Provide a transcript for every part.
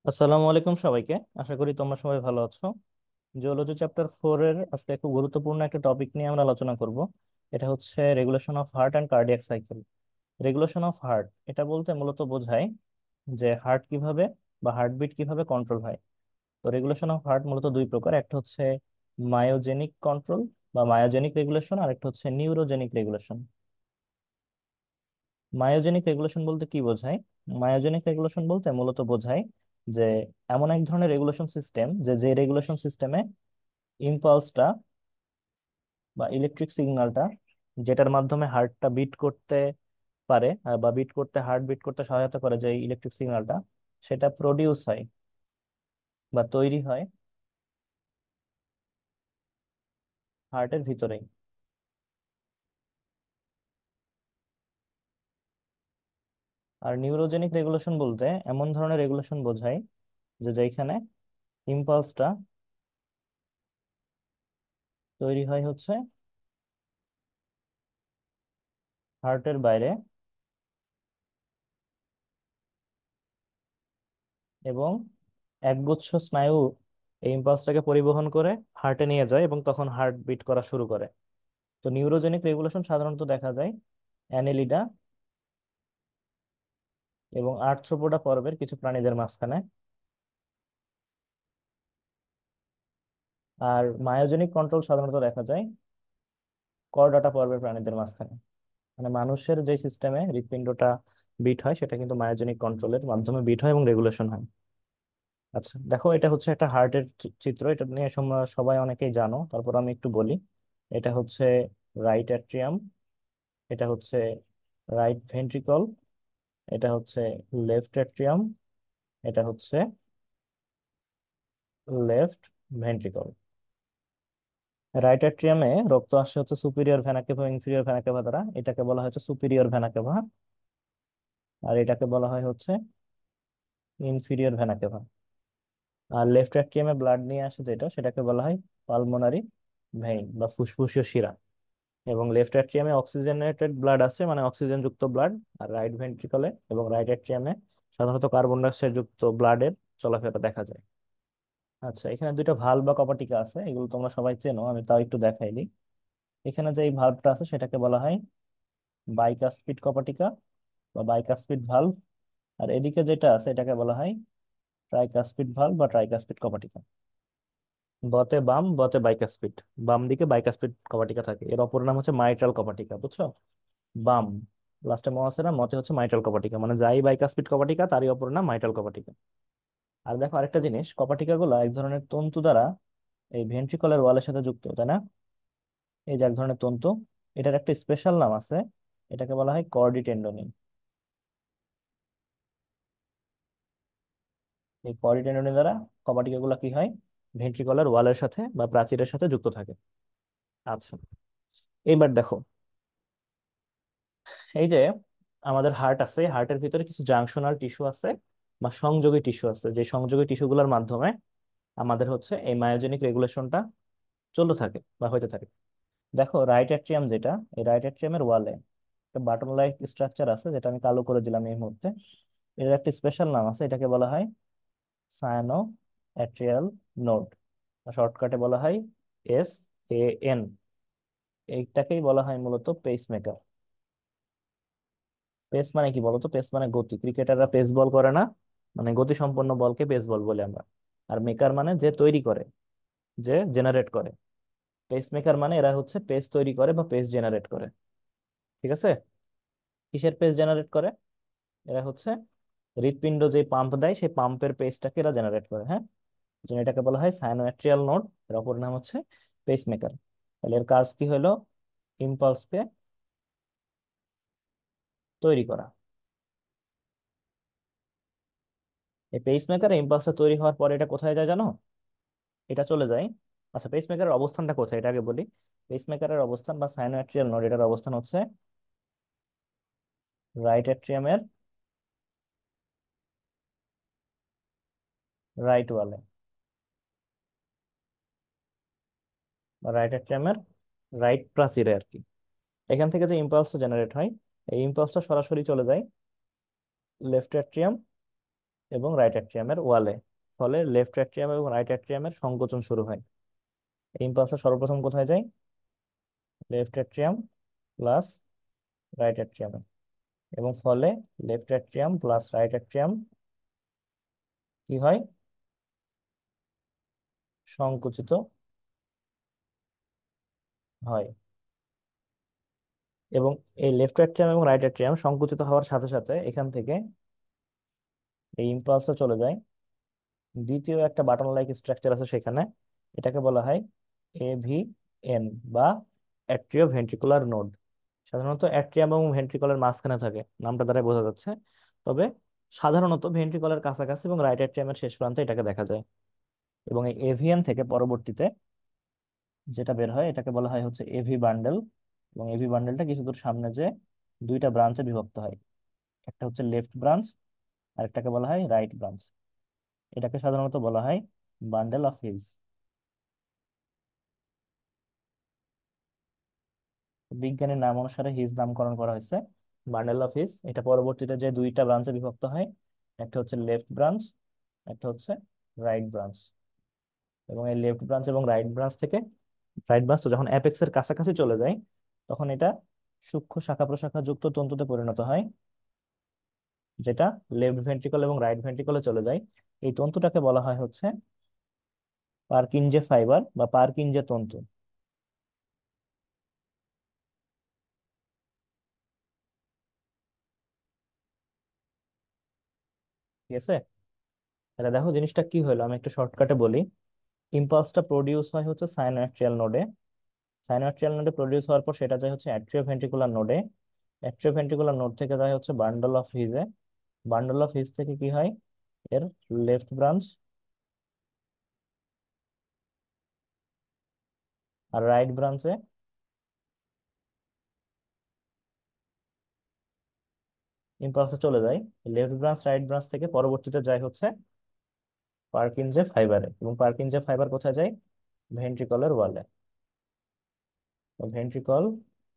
আসসালামু আলাইকুম সবাইকে। আশা করি তোমরা সবাই ভালো আছো। জিওলজি চ্যাপ্টার 4 এর আজকে খুব গুরুত্বপূর্ণ একটা টপিক নিয়ে আমরা আলোচনা করব। এটা হচ্ছে regulation of heart and cardiac cycle. Regulation of heart এটা বলতে মূলত বোঝায় যে হার্ট কিভাবে বা হার্টবিট কিভাবে কন্ট্রোল হয়। তো রেগুলেশন অফ হার্ট মূলত দুই প্রকার, একটা হচ্ছে মায়োজেনিক কন্ট্রোল বা মায়োজেনিক রেগুলেশন, আর একটা হচ্ছে নিউরোজেনিক রেগুলেশন। মায়োজেনিক রেগুলেশন বলতে কি বোঝায়? মায়োজেনিক রেগুলেশন বলতে মূলত বোঝায় যে এমন এক ধরনের রেগুলেশন সিস্টেম যে যে রেগুলেশন সিস্টেমে ইম্পালসটা বা ইলেকট্রিক সিগন্যালটা যেটার মাধ্যমে হার্টটা বিট করতে পারে বা বিট করতে হার্ট বিট করতে সহায়তা করে, যে ইলেকট্রিক সিগন্যালটা সেটা প্রডিউস হয় বা তৈরি হয় হার্টের ভিতরেই। আর নিউরোজেনিক রেগুলেশন বলতে এমন ধরনের রেগুলেশন বোঝায় যে যেখানে ইম্পালসটা তৈরি হয় হচ্ছে হার্টের বাইরে, এবং একগুচ্ছ স্নায়ু এই ইম্পালসটাকে পরিবহন করে হার্টে নিয়ে যায় এবং তখন হার্ট বিট করা শুরু করে। তো নিউরোজেনিক রেগুলেশন সাধারণত দেখা যায় অ্যানেলিডা এবং আর্থ্রোপোডা পর্বের কিছু প্রাণীদের মাঝখানে। আর মায়োজেনিক কন্ট্রোল সাধারণত দেখা যায় কর্ডাটা পর্বের প্রাণীদের মাঝখানে। মানে মানুষের যে সিস্টেমে হৃৎপিণ্ডটা বিট হয় সেটা কিন্তু মায়োজেনিক কন্ট্রোলের মাধ্যমে বিট হয় এবং রেগুলেশন হয়। আচ্ছা দেখো, এটা হচ্ছে একটা হার্টের চিত্র। এটা নিয়ে সবাই অনেকেই জানো, তারপর আমি একটু বলি। এটা হচ্ছে রাইট অ্যাট্রিয়াম, এটা হচ্ছে রাইট ভেন্ট্রিকল, এটা হচ্ছে লেফট অ্যাট্রিয়াম, এটা হচ্ছে লেফট ভেন্ট্রিকল। রাইট অ্যাট্রিয়ামে রক্ত আসে হচ্ছে সুপিরিয়র ভেনা কেভা, ইনফিরিয়র ভেনা কেভা দ্বারা। এটাকে বলা হচ্ছে সুপিরিয়র ভেনা কেভা, আর এটাকে বলা হয় হচ্ছে ইনফিরিয়র ভেনা কেভা। আর লেফট অ্যাট্রিয়ামে ব্লাড নিয়ে আসে যেটা, সেটাকে বলা হয় পালমোনারি ভেইন বা ফুসফুসীয় শিরা। এবং লেফট অ্যাট্রিয়ামে অক্সিজেনেটেড ব্লাড আছে, মানে অক্সিজেন যুক্ত ব্লাড। আর রাইট ভেন্ট্রিকলে এবং রাইট অ্যাট্রিয়ামে সাধারণত কার্বন ডাইঅক্সাইড যুক্ত ব্লাডের চলাফেরা দেখা যায়। আচ্ছা, এখানে দুইটা ভালভ বা কপাটিকা আছে, এগুলো তোমরা সবাই চেনো, আমি তাও একটু দেখাই দিই। এখানে যে এই ভালভটা আছে সেটাকে বলা হয় বাইকাসপিড কপাটিকা বা বাইকাসপিড ভালভ। আর এদিকে যেটা আছে এটাকে বলা হয় ট্রাইকাসপিড ভালভ বা ট্রাইকাসপিড কপাটিকা। বতে বাম, বতে বাইকাসপিড। বাম দিকে বাইকাসপিড কপাটিকা থাকে, এর অপর নাম হচ্ছে মাইট্রাল কপাটিকা, বুঝছো? বাম লাস্টে ম আছে না, মতে হচ্ছে মাইট্রাল কপাটিকা, মানে যাই বাইকাসপিড কপাটিকা তারই অপর নাম মাইট্রাল কপাটিকা। আর দেখো আরেকটা জিনিস, কপাটিকা গুলা এক ধরনের তন্তু দ্বারা এই ভেন্ট্রিকলের ওয়ালের সাথে যুক্ত, তাই না? এই যে এক ধরনের তন্তু, এটার একটা স্পেশাল নাম আছে, এটাকে বলা হয় কর্ডি টেন্ডনি। এই কর্ডি টেন্ডনি দ্বারা কপাটিকা গুলা কি হয়, ভেন্ট্রিকলের ওয়ালের সাথে বা প্রাচীরের সাথে যুক্ত থাকে। আচ্ছা, এইবার দেখো, এই যে আমাদের হার্ট আছে, হার্টের ভিতরে কিছু জাংশনাল টিস্যু আছে বা সংযোগী টিস্যু আছে, যে সংযোগী টিস্যুগুলোর মাধ্যমে আমাদের হচ্ছে এই মায়োজেনিক রেগুলেশনটা চলতে থাকে বা হইতে থাকে। দেখো রাইট অ্যাট্রিয়াম যেটা, এই রাইট অ্যাট্রিয়ামের ওয়ালে একটা বাটন লাইক স্ট্রাকচার আছে, যেটা আমি কালো করে দিলাম এই মুহূর্তে। এর একটা স্পেশাল নাম আছে, এটাকে বলা হয় সায়ানো অ্যাট্রিয়াল নোড, শর্টকাটে বলা হয় SAN। এইটাকেই বলা হয় মূলত পেস মেকার। পেস মানে কি বলতো? পেস মানে গতি, ক্রিকেটাররা পেস বল করে না, মানে গতি সম্পন্ন বলকে পেস বল বলে আমরা। আর মেকার মানে যে তৈরি করে, যে জেনারেট করে। পেস মেকার মানে এরা হচ্ছে পেস তৈরি করে বা পেস জেনারেট করে। ঠিক আছে? কিসের পেস জেনারেট করে? এরা হচ্ছে হৃৎপিণ্ড যে পাম্প দেয় সেই পাম্পের পেসটাকে এরা জেনারেট করে, হ্যাঁ। এই জন্য এটাকে বলা হয় সাইনোয়াট্রিয়াল নোড, এর অপর নাম হচ্ছে পেস মেকার। তাহলে এর কাজ কি হলো? ইম্পালসকে তৈরি করা। এই পেস মেকার ইম্পালসটা তৈরি হওয়ার পরে এটা কোথায় যায় জানো? এটা চলে যায়, আচ্ছা পেস মেকারের অবস্থানটা কোথায় এটা আগে বলি। পেস মেকারের অবস্থান বা সাইনোয়াট্রিয়াল নোড, এটার অবস্থান হচ্ছে রাইট অ্যাট্রিয়ামের রাইট ওয়ালে বা রাইট অ্যাট্রিয়ামের রাইট প্রাচীরে আর কি। এখান থেকে যে ইম্পালসটা জেনারেট হয়, এই ইম্পালসটা সরাসরি চলে যায় লেফট অ্যাট্রিয়াম এবং রাইট অ্যাট্রিয়ামের ওয়ালে। ফলে লেফট অ্যাট্রিয়াম এবং রাইট অ্যাট্রিয়ামের সংকোচন শুরু হয়। এই ইম্পালসটা সর্বপ্রথম কোথায় যায়? লেফট অ্যাট্রিয়াম প্লাস রাইট অ্যাট্রিয়ামে। এবং ফলে left atrium plus right atrium কি হয়? সংকুচিত হয়। এবং এই লেফট অ্যাট্রিয়াম এবং রাইট অ্যাট্রিয়াম সংকুচিত হওয়ার সাথে সাথে এখান থেকে এই ইম্পালসটা চলে যায় দ্বিতীয় একটা বাটন লাইক স্ট্রাকচার আছে সেখানে। এটাকে বলা হয় এভিএন বা অ্যাট্রিও ভেন্ট্রিকুলার নোড। সাধারণত অ্যাট্রিয়াম এবং ভেন্ট্রিকলের মাঝখানে থাকে, নামটা দ্বারা বোঝা যাচ্ছে। তবে সাধারণত ভেন্ট্রিকলের কাছাকাছি এবং রাইট অ্যাট্রিয়ামের শেষ প্রান্তে এটাকে দেখা যায়। এবং এই এভিএন থেকে পরবর্তীতে যেটা বের হয় এটাকে বলা হয় হচ্ছে এভি বান্ডেল। এবং এভি বান্ডেলটা কিছু দূর সামনে যে দুইটা ব্রাঞ্চে বিভক্ত হয়, একটা হচ্ছে লেফট ব্রাঞ্চ আর একটাকে বলা হয় রাইট ব্রাঞ্চ। এটাকে সাধারণত বলা হয় বান্ডেল অফ হিজ। বিজ্ঞানীর নাম অনুসারে হিজ নামকরণ করা হয়েছে বান্ডেল অফ হিজ। এটা পরবর্তীতে যে দুইটা ব্রাঞ্চে বিভক্ত হয়, একটা হচ্ছে লেফট ব্রাঞ্চ, একটা হচ্ছে রাইট ব্রাঞ্চ। এবং এই লেফট ব্রাঞ্চ এবং রাইট ব্রাঞ্চ থেকে রাইট ব্রাঞ্চ যখন অ্যাপেক্সের কাছাকাছি চলে যায় তখন এটা সূক্ষ্ম শাখা প্রশাখা যুক্ত তন্তুতে পরিণত হয়, যেটা লেফট ভেন্ট্রিকল এবং রাইট ভেন্ট্রিকলে চলে যায়। এই তন্তুটাকে বলা হয় হচ্ছে পারকিনজে ফাইবার বা পারকিনজে তন্তু। ঠিক আছে? তাহলে দেখো জিনিসটা কি হলো, আমি একটু শর্টকাটে বলি। ইম্পালসটা প্রডিউস হয় হচ্ছে সাইনোয়াট্রিয়াল নোডে। সাইনোয়াট্রিয়াল নোডে প্রডিউস হওয়ার পর সেটা যায় হচ্ছে অ্যাট্রিওভেন্ট্রিকুলার নোডে। অ্যাট্রিওভেন্ট্রিকুলার নোড থেকে যায় হচ্ছে বান্ডল অফ হিজে। বান্ডল অফ হিজ থেকে কি হয়? এর লেফট ব্রাঞ্চ আর রাইট ব্রাঞ্চে ইম্পালসে চলে যায়। লেফট ব্রাঞ্চ রাইট ব্রাঞ্চ থেকে পরবর্তীতে যায় হচ্ছে পার্কিনজে ফাইবারে। এবং পার্কিনজে ফাইবার কোথায় যায়? ভেন্ট্রিকলের ওয়ালে, ভেন্ট্রিকল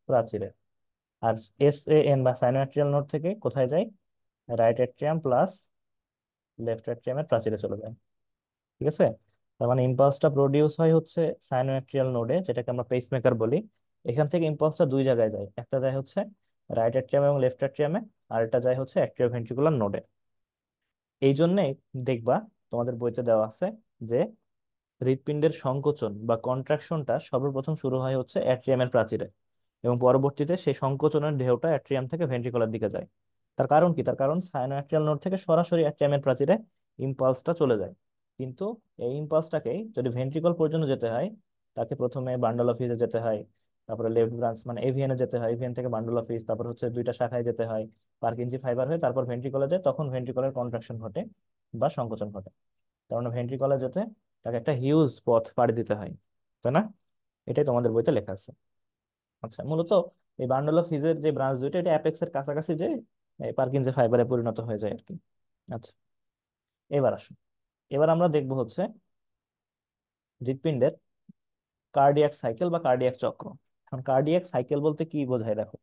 প্রাচীরে। আর এস এ এন বা সাইনোয়াট্রিয়াল নোড থেকে কোথায় যায়? রাইট অ্যাট্রিয়াম প্লাস লেফট অ্যাট্রিয়ামের প্রাচীরে চলে যায়। ঠিক আছে? তার মানে ইম্পালসটা প্রডিউস হয় হচ্ছে সাইনোয়াট্রিয়াল নোডে, যেটাকে আমরা পেসমেকার বলি। এখান থেকে ইম্পালসটা দুই জায়গায় যায়, একটা যায় হচ্ছে রাইট অ্যাট্রিয়াম এবং লেফট অ্যাট্রিয়ামে, আর একটা যায় হচ্ছে অ্যাট্রিওভেন্ট্রিকুলার নোডে। এই জন্যে দেখবা তোমাদের বইতে দেওয়া আছে যে হৃৎপিণ্ডের সংকোচন বা কন্ট্রাকশনটা সর্বপ্রথম শুরু হয় হচ্ছে অ্যাট্রিয়ামের প্রাচীরে, এবং পরবর্তীতে সেই সংকোচনের ঢেউটা অ্যাট্রিয়াম থেকে ভেন্ট্রিকুলার দিকে যায়। তার কারণ কি? তার কারণ সাইনোঅ্যাট্রিয়াল নোড থেকে সরাসরি অ্যাট্রিয়ামের প্রাচীরে ইম্পালসটা চলে যায়। কিন্তু এই ইম্পালসটাকে যদি ভেন্ট্রিকল পর্যন্ত যেতে হয়, তাকে প্রথমে বান্ডল অফ হিজে যেতে হয়, তারপরে লেফট ব্রাঞ্চ মানে এভিএন এ যেতে হয়, এভিএন থেকে বান্ডল অফ হিজ, তারপর হচ্ছে দুইটা শাখায় যেতে হয়, পার্কিনজি ফাইবার হয়ে তারপর ভেন্ট্রিকলে যায়, তখন ভেন্ট্রিকলের কন্ট্রাকশন ঘটে বা সংকোচন ঘটে। তার মানে ভেন্ট্রিকলে যেতে তাকে একটা হিউজ পথ পাড়ি দিতে হয়, তাই না? এটাই তোমাদের বইতে লেখা আছে। আচ্ছা, মূলত এই বান্ডল অফ হিজের যে ব্রাঞ্চ দুইটা, এটা অ্যাপেক্স এর কাছাকাছি যে পার্কিনসে ফাইবারে পরিণত হয়ে যায় আর কি। আচ্ছা, এবার আসুন। এবার আমরা দেখবো হচ্ছে হৃৎপিণ্ডের কার্ডিয়াক সাইকেল বা কার্ডিয়াক চক্র। এখন কার্ডিয়াক সাইকেল বলতে কি বোঝায় দেখো।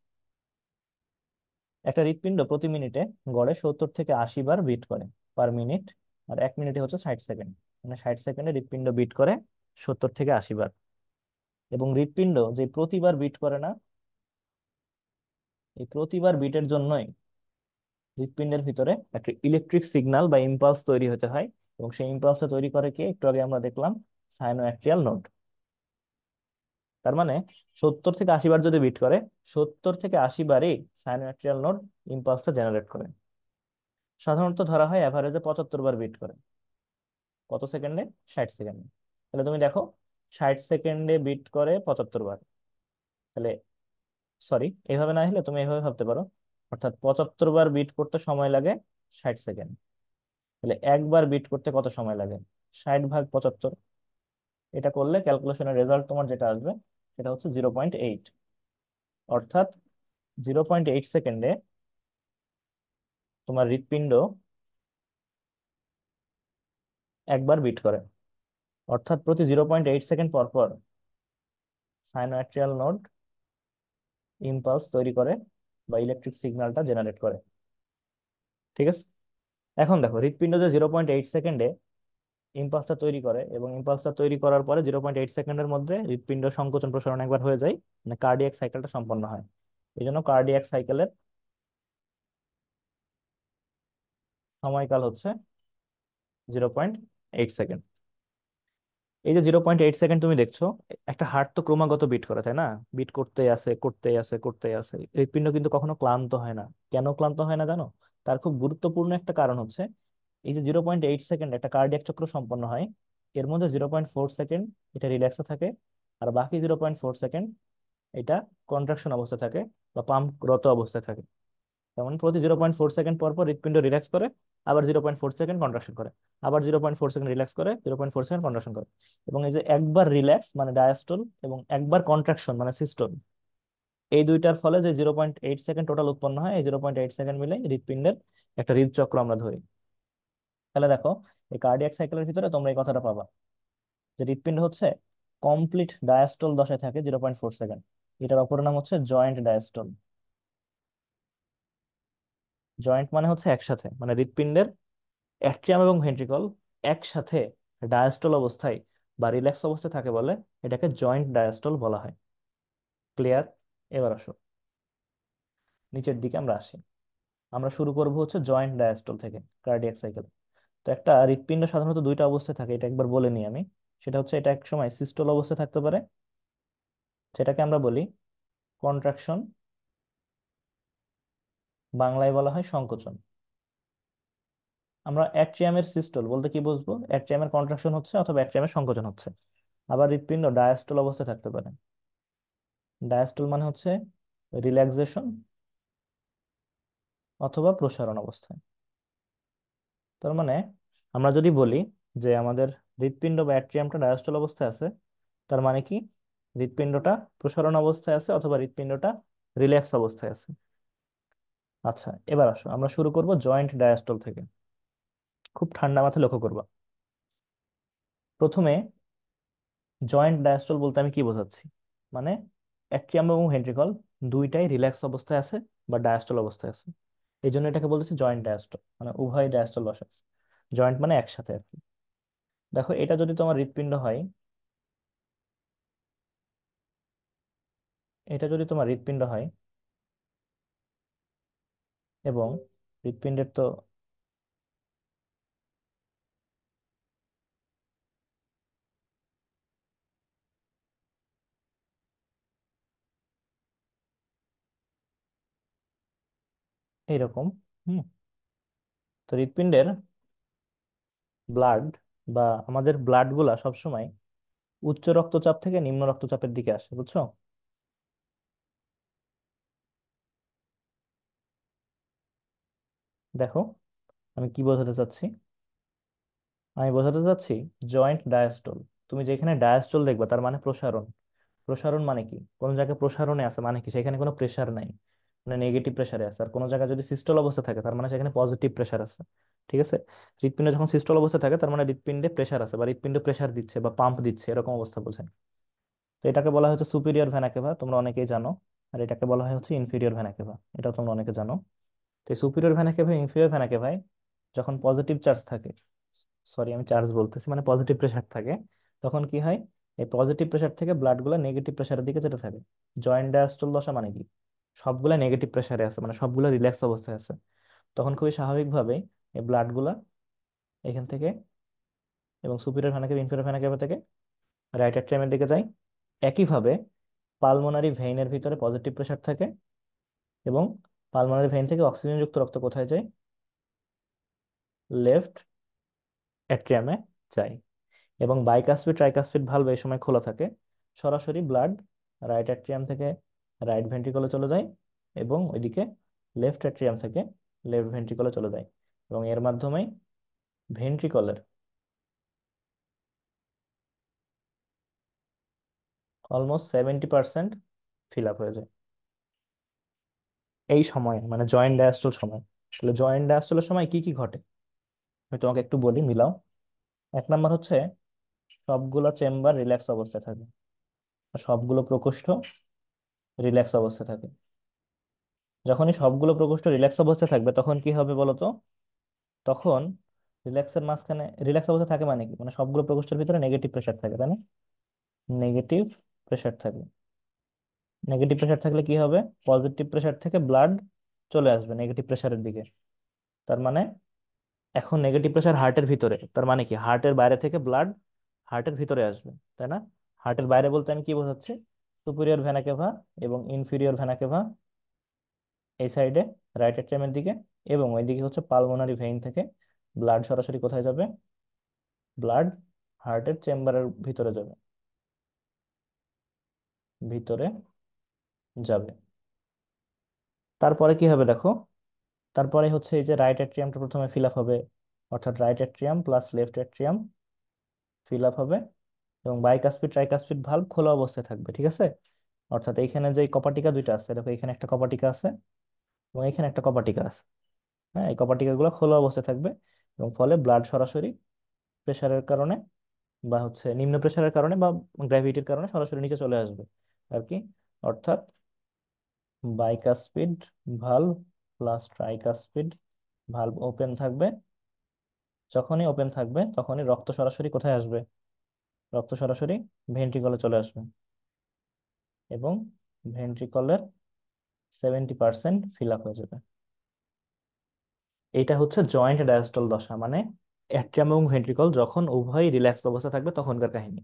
একটা হৃৎপিণ্ড প্রতি মিনিটে গড়ে 70 থেকে 80 বার বিট করে পার মিনিট। আর 1 মিনিটে হচ্ছে 60 সেকেন্ড। মানে 60 সেকেন্ডে হৃৎপিণ্ড বিট করে 70 থেকে 80 বার। এবং হৃৎপিণ্ড যে প্রতিবার বিট করে না, এই প্রতিবার বিটের জন্যই হৃৎপিণ্ডের ভিতরে একটা ইলেকট্রিক সিগন্যাল বা ইম্পালস তৈরি হতে হয়। এবং সেই ইম্পালসটা তৈরি করে কি? একটু আগে আমরা দেখলাম সাইনোঅ্যাট্রিয়াল নোড। তার মানে 70 থেকে 80 বার যদি বিট করে, 70 থেকে 80 বারই সাইনোঅ্যাট্রিয়াল নোড ইম্পালসটা জেনারেট করে। সাধারণত ধরা হয় অ্যাভারেজে 75 বার বিট করে। কত সেকেন্ডে? 60 সেকেন্ডে। তাহলে তুমি দেখো, 60 সেকেন্ডে বিট করে 75 বার। তাহলে সরি, এইভাবে না হলে তুমি এইভাবে ভাবতে পারো, অর্থাৎ 75 বার বিট করতে সময় লাগে 60 সেকেন্ড। তাহলে একবার বিট করতে কত সময় লাগে? 60 ভাগ 75। এটা করলে ক্যালকুলেশনের রেজাল্ট তোমার যেটা আসবে সেটা হচ্ছে 0.8। অর্থাৎ 0.8 সেকেন্ডে তোমার হৃৎপিণ্ড একবার বিট করে। অর্থাৎ প্রতি 0.8 সেকেন্ড পর পর সাইনোঅ্যাট্রিয়াল নোড ইম্পালস তৈরি করে বা ইলেকট্রিক সিগন্যালটা জেনারেট করে। ঠিক আছে? এখন দেখো হৃৎপিণ্ড যে 0.8 সেকেন্ডে ইম্পালসটা তৈরি করে, এবং ইম্পালসটা তৈরি করার পরে 0.8 সেকেন্ডের মধ্যে হৃৎপিণ্ড সংকোচন প্রসারণ একবার হয়ে যায়, মানে কার্ডিয়াক সাইকেলটা সম্পন্ন হয়। এই জন্য কার্ডিয়াক সাইকেলের সময়কাল হচ্ছে 0.8 সেকেন্ড। এই যে 0.8 সেকেন্ড তুমি দেখছো, একটা হার্ট তো ক্রমাগত বিট করে, তাই না? বিট করতেই আছে, করতেই আছে, করতেই আছে। হৃৎপিণ্ড কিন্তু কখনো ক্লান্ত হয় না। কেন ক্লান্ত হয় না জানো? তার খুব গুরুত্বপূর্ণ একটা কারণ হচ্ছে, এই যে 0.8 সেকেন্ড একটা কার্ডিয়াক চক্র সম্পন্ন হয়, এর মধ্যে 0.4 সেকেন্ড এটা রিল্যাক্সে থাকে, আর বাকি 0.4 সেকেন্ড এটা কন্ট্রাকশন অবস্থায় থাকে বা পাম্পরত অবস্থায় থাকে। যেমন প্রতি 0.4 সেকেন্ড পর পর হৃৎপিণ্ড রিল্যাক্স করে, আবার 0.4 সেকেন্ড কন্ট্রাকশন করে, আবার 0.4 সেকেন্ড রিল্যাক্স করে, 0.4 সেকেন্ড কন্ট্রাকশন করে। এবং এই যে একবার রিল্যাক্স মানে ডায়াস্টল এবং একবার কন্ট্রাকশন মানে সিস্টল, এই দুইটার ফলে যে 0.8 সেকেন্ড টোটাল উৎপন্ন হয়, এই 0.8 সেকেন্ড মিলে হৃৎপিণ্ডের একটা হৃদচক্র আমরা ধরি। তাহলে দেখো, এই কার্ডিয়াক সাইকেলের ভিতরে তোমরা এই কথাটা পাবা যে হৃৎপিণ্ড হচ্ছে কমপ্লিট ডায়াস্টল দশায় থাকে 0.4 সেকেন্ড। এটার অপর নাম হচ্ছে জয়েন্ট ডায়াস্টল। জয়েন্ট মানে হচ্ছে একসাথে, মানে হৃৎপিণ্ডের অ্যাট্রিয়াম এবং ভেন্ট্রিকল একসাথে ডায়াস্টল অবস্থায় বা রিল্যাক্স অবস্থায় থাকে বলে এটাকে জয়েন্ট ডায়াস্টল বলা হয়। ক্লিয়ার? এবার আসো, নিচের দিকে আমরা আসি। আমরা শুরু করব হচ্ছে জয়েন্ট ডায়াস্টল থেকে, কার্ডিয়াক সাইকেল। তো একটা হৃৎপিণ্ড সাধারণত দুইটা অবস্থায় থাকে, এটা একবার বলে নিই আমি। সেটা হচ্ছে, এটা এক সময় সিস্টল অবস্থায় থাকতে পারে, যেটাকে আমরা বলি কন্ট্রাকশন, বাংলায় বলা হয় সংকোচন। আমরা অ্যাট্রিয়ামের সিস্টল বলতে কি বুঝবো? অ্যাট্রিয়ামের কন্ট্রাকশন হচ্ছে অথবা অ্যাট্রিয়ামের সংকোচন হচ্ছে। আবার হৃৎপিণ্ড ডায়াস্টল অবস্থায় থাকতে পারে। ডায়াস্টল মানে হচ্ছে রিল্যাক্সেশন অথবা প্রসারণ অবস্থায়। তার মানে আমরা যদি বলি যে আমাদের হৃৎপিণ্ড বা অ্যাট্রিয়ামটা ডায়াস্টল অবস্থায় আছে, তার মানে কি হৃৎপিণ্ডটা প্রসারণ অবস্থায় আছে অথবা হৃৎপিণ্ডটা রিল্যাক্স অবস্থায় আছে। আচ্ছা, এবার আসো আমরা শুরু করব জয়েন্ট ডায়াস্টল থেকে। খুব ঠান্ডা মাথায় লক্ষ্য করবা। প্রথমে জয়েন্ট ডায়াস্টল বলতে আমি কি বোঝাচ্ছি, মানে অ্যাট্রিয়াম এবং ভেন্ট্রিকল দুইটাই রিল্যাক্স অবস্থায় আছে বা ডায়াস্টল অবস্থায় আছে। এই জন্য এটাকে বলেছি জয়েন্ট ডায়াস্টল, মানে উভয় ডায়াস্টল বসে আছে। জয়েন্ট মানে একসাথে আর কি। দেখো, এটা যদি তোমার হৃৎপিণ্ড হয়, এটা যদি তোমার হৃৎপিণ্ড হয় এবং হৃৎপিণ্ডের তো এইরকম, হুম, তো হৃৎপিণ্ডের ব্লাড বা আমাদের ব্লাড গুলা সবসময় উচ্চ রক্তচাপ থেকে নিম্ন রক্তচাপের দিকে আসে, বুঝছো? দেখো, আমি কি বোঝাতে চাচ্ছি। আমি বোঝাতে চাচ্ছি জয়েন্ট ডায়াস্টল, তুমি যেখানে ডায়াস্টল দেখবা তার মানে প্রসারণ। প্রসারণ মানে কি, কোন জায়গায় প্রসারণে আছে মানে কি সেখানে কোনো প্রেসার নাই, মানে নেগেটিভ প্রেসারে আছে। আর কোন জায়গায় যদি সিস্টল অবস্থা থাকে তার মানে সেখানে পজিটিভ প্রেসার আছে। ঠিক আছে? হৃৎপিণ্ড যখন সিস্টল অবস্থা থাকে তার মানে হৃৎপিণ্ডে প্রেসার আছে বা হৃৎপিণ্ড প্রেসার দিচ্ছে বা পাম্প দিচ্ছে, এরকম অবস্থা বোঝায়। তো এটাকে বলা হচ্ছে সুপিরিয়র ভেনা কেভা, তোমরা অনেকেই জানো। আর এটাকে বলা হয় হচ্ছে ইনফিরিয়র ভেনা কেভা, এটাও তোমরা অনেকে জানো। তো এই সুপিরিয়র ভেনা কেভা, ইনফিরিয়র ভেনা কেভায় যখন পজিটিভ চার্জ থাকে, সরি আমি চার্জ বলতেছি, মানে পজিটিভ প্রেসার থাকে, তখন কি হয়, এই পজিটিভ প্রেসার থেকে ব্লাড গুলা নেগেটিভ প্রেসারের দিকে যেতে থাকে। জয়েন্ট ডায়াস্টল দশা মানে কি, সবগুলা নেগেটিভ প্রেসারে আছে, মানে সবগুলা রিল্যাক্স অবস্থায় আছে। তখন খুবই স্বাভাবিকভাবে এই ব্লাড গুলা এখান থেকে এবং সুপিরিয়র ভেনা কেভা ইনফিরিয়র ভেনা কেভা থেকে রাইট অ্যাট্রিয়ামের দিকে যায়। একইভাবে পালমোনারি ভেইনের ভিতরে পজিটিভ প্রেসার থাকে, এবং পালমোনারি ভেইন থেকে অক্সিজেনযুক্ত রক্ত কোথায় যায়? লেফট অ্যাট্রিয়ামে যায়। এবং বাইকাসপিড ট্রাইকাসপিড ভালভ এই সময় খোলা থাকে, সরাসরি ব্লাড রাইট অ্যাট্রিয়াম থেকে রাইট ভেন্ট্রিকলে চলে যায়, এবং ওইদিকে লেফট অ্যাট্রিয়াম থেকে লেফট ভেন্ট্রিকলে চলে যায়। এবং এর মাধ্যমেই ভেন্ট্রিকলের অলমোস্ট 70% ফিল আপ হয়ে যায় এই সময়ে, মানে জয়েন্ট ডায়াস্টল সময়। তাহলে জয়েন্ট ডায়াস্টলের সময় কি কি ঘটে আমি তোমাকে একটু বলি, মিলাও। এক নাম্বার হচ্ছে, সবগুলো চেম্বার রিল্যাক্স অবস্থায় থাকে, আর সবগুলো প্রকোষ্ঠ রিল্যাক্স অবস্থায় থাকে। যখনই সবগুলো প্রকোষ্ঠ রিল্যাক্স অবস্থায় থাকবে তখন কি হবে বলো তো? তখন রিল্যাক্সের মাঝখানে, রিল্যাক্স অবস্থা থাকে মানে কি, মানে সবগুলো প্রকোষ্ঠের ভিতরে নেগেটিভ প্রেশার থাকে, তাই না? নেগেটিভ প্রেশার থাকে। নেগেটিভ প্রেশার থাকলে কি হবে? পজিটিভ প্রেশার থেকে ব্লাড চলে আসবে নেগেটিভ প্রেশারের দিকে। তার মানে এখন নেগেটিভ প্রেশার হার্টের ভিতরে, তার মানে কি হার্টের বাইরে থেকে ব্লাড হার্টের ভিতরে আসবে, তাই না? হার্টের বাইরে বলতে আমি কি বোঝাচ্ছি? সুপিরিয়র ভেনা কেভা এবং ইনফিরিয়র ভেনা কেভা এই সাইডে, রাইট এট্রিয়ামের দিকে, এবং ওইদিকে হচ্ছে পালমোনারি ভেইন থেকে ব্লাড সরাসরি কোথায় যাবে? ব্লাড হার্টের চেম্বারের ভিতরে যাবে, ভিতরে যাবে। তারপরে কি হবে দেখো, তারপরে হচ্ছে এই যে রাইট এট্রিয়ামটা প্রথমে ফিল আপ হবে, অর্থাৎ right atrium plus left atrium fill up হবে, এবং বাইকাসপিড ট্রাইকাসপিড ভালভ খোলা অবস্থায় থাকবে, ঠিক আছে? অর্থাৎ এইখানে যে কপাটিকা দুইটা আছে, দেখো এখানে একটা কপাটিকা আছে এবং এখানে একটা কপাটিকা আছে। হ্যাঁ, এই কপাটিকা গুলো খোলা অবস্থায় থাকবে, এবং ফলে ব্লাড সরাসরি প্রেশারের কারণে বা হচ্ছে নিম্ন প্রেশারের কারণে বা গ্র্যাভিটির কারণে সরাসরি নিচে চলে আসবে আর কি। অর্থাৎ bicuspid valve plus tricuspid valve open থাকবে। যখনই ওপেন থাকবে তখনই রক্ত সরাসরি কোথায় আসবে? রক্ত সরাসরি ভেন্ট্রিকলে চলে আসবে, এবং ভেন্ট্রিকলের 70% ফিল আপ হয়ে যাবে। এইটা হচ্ছে জয়েন্ট ডায়াস্টল দশা, মানে অ্যাট্রিয়াম এবং ভেন্ট্রিকল যখন উভয়ই রিল্যাক্স অবস্থা থাকবে তখনকার কাহিনী।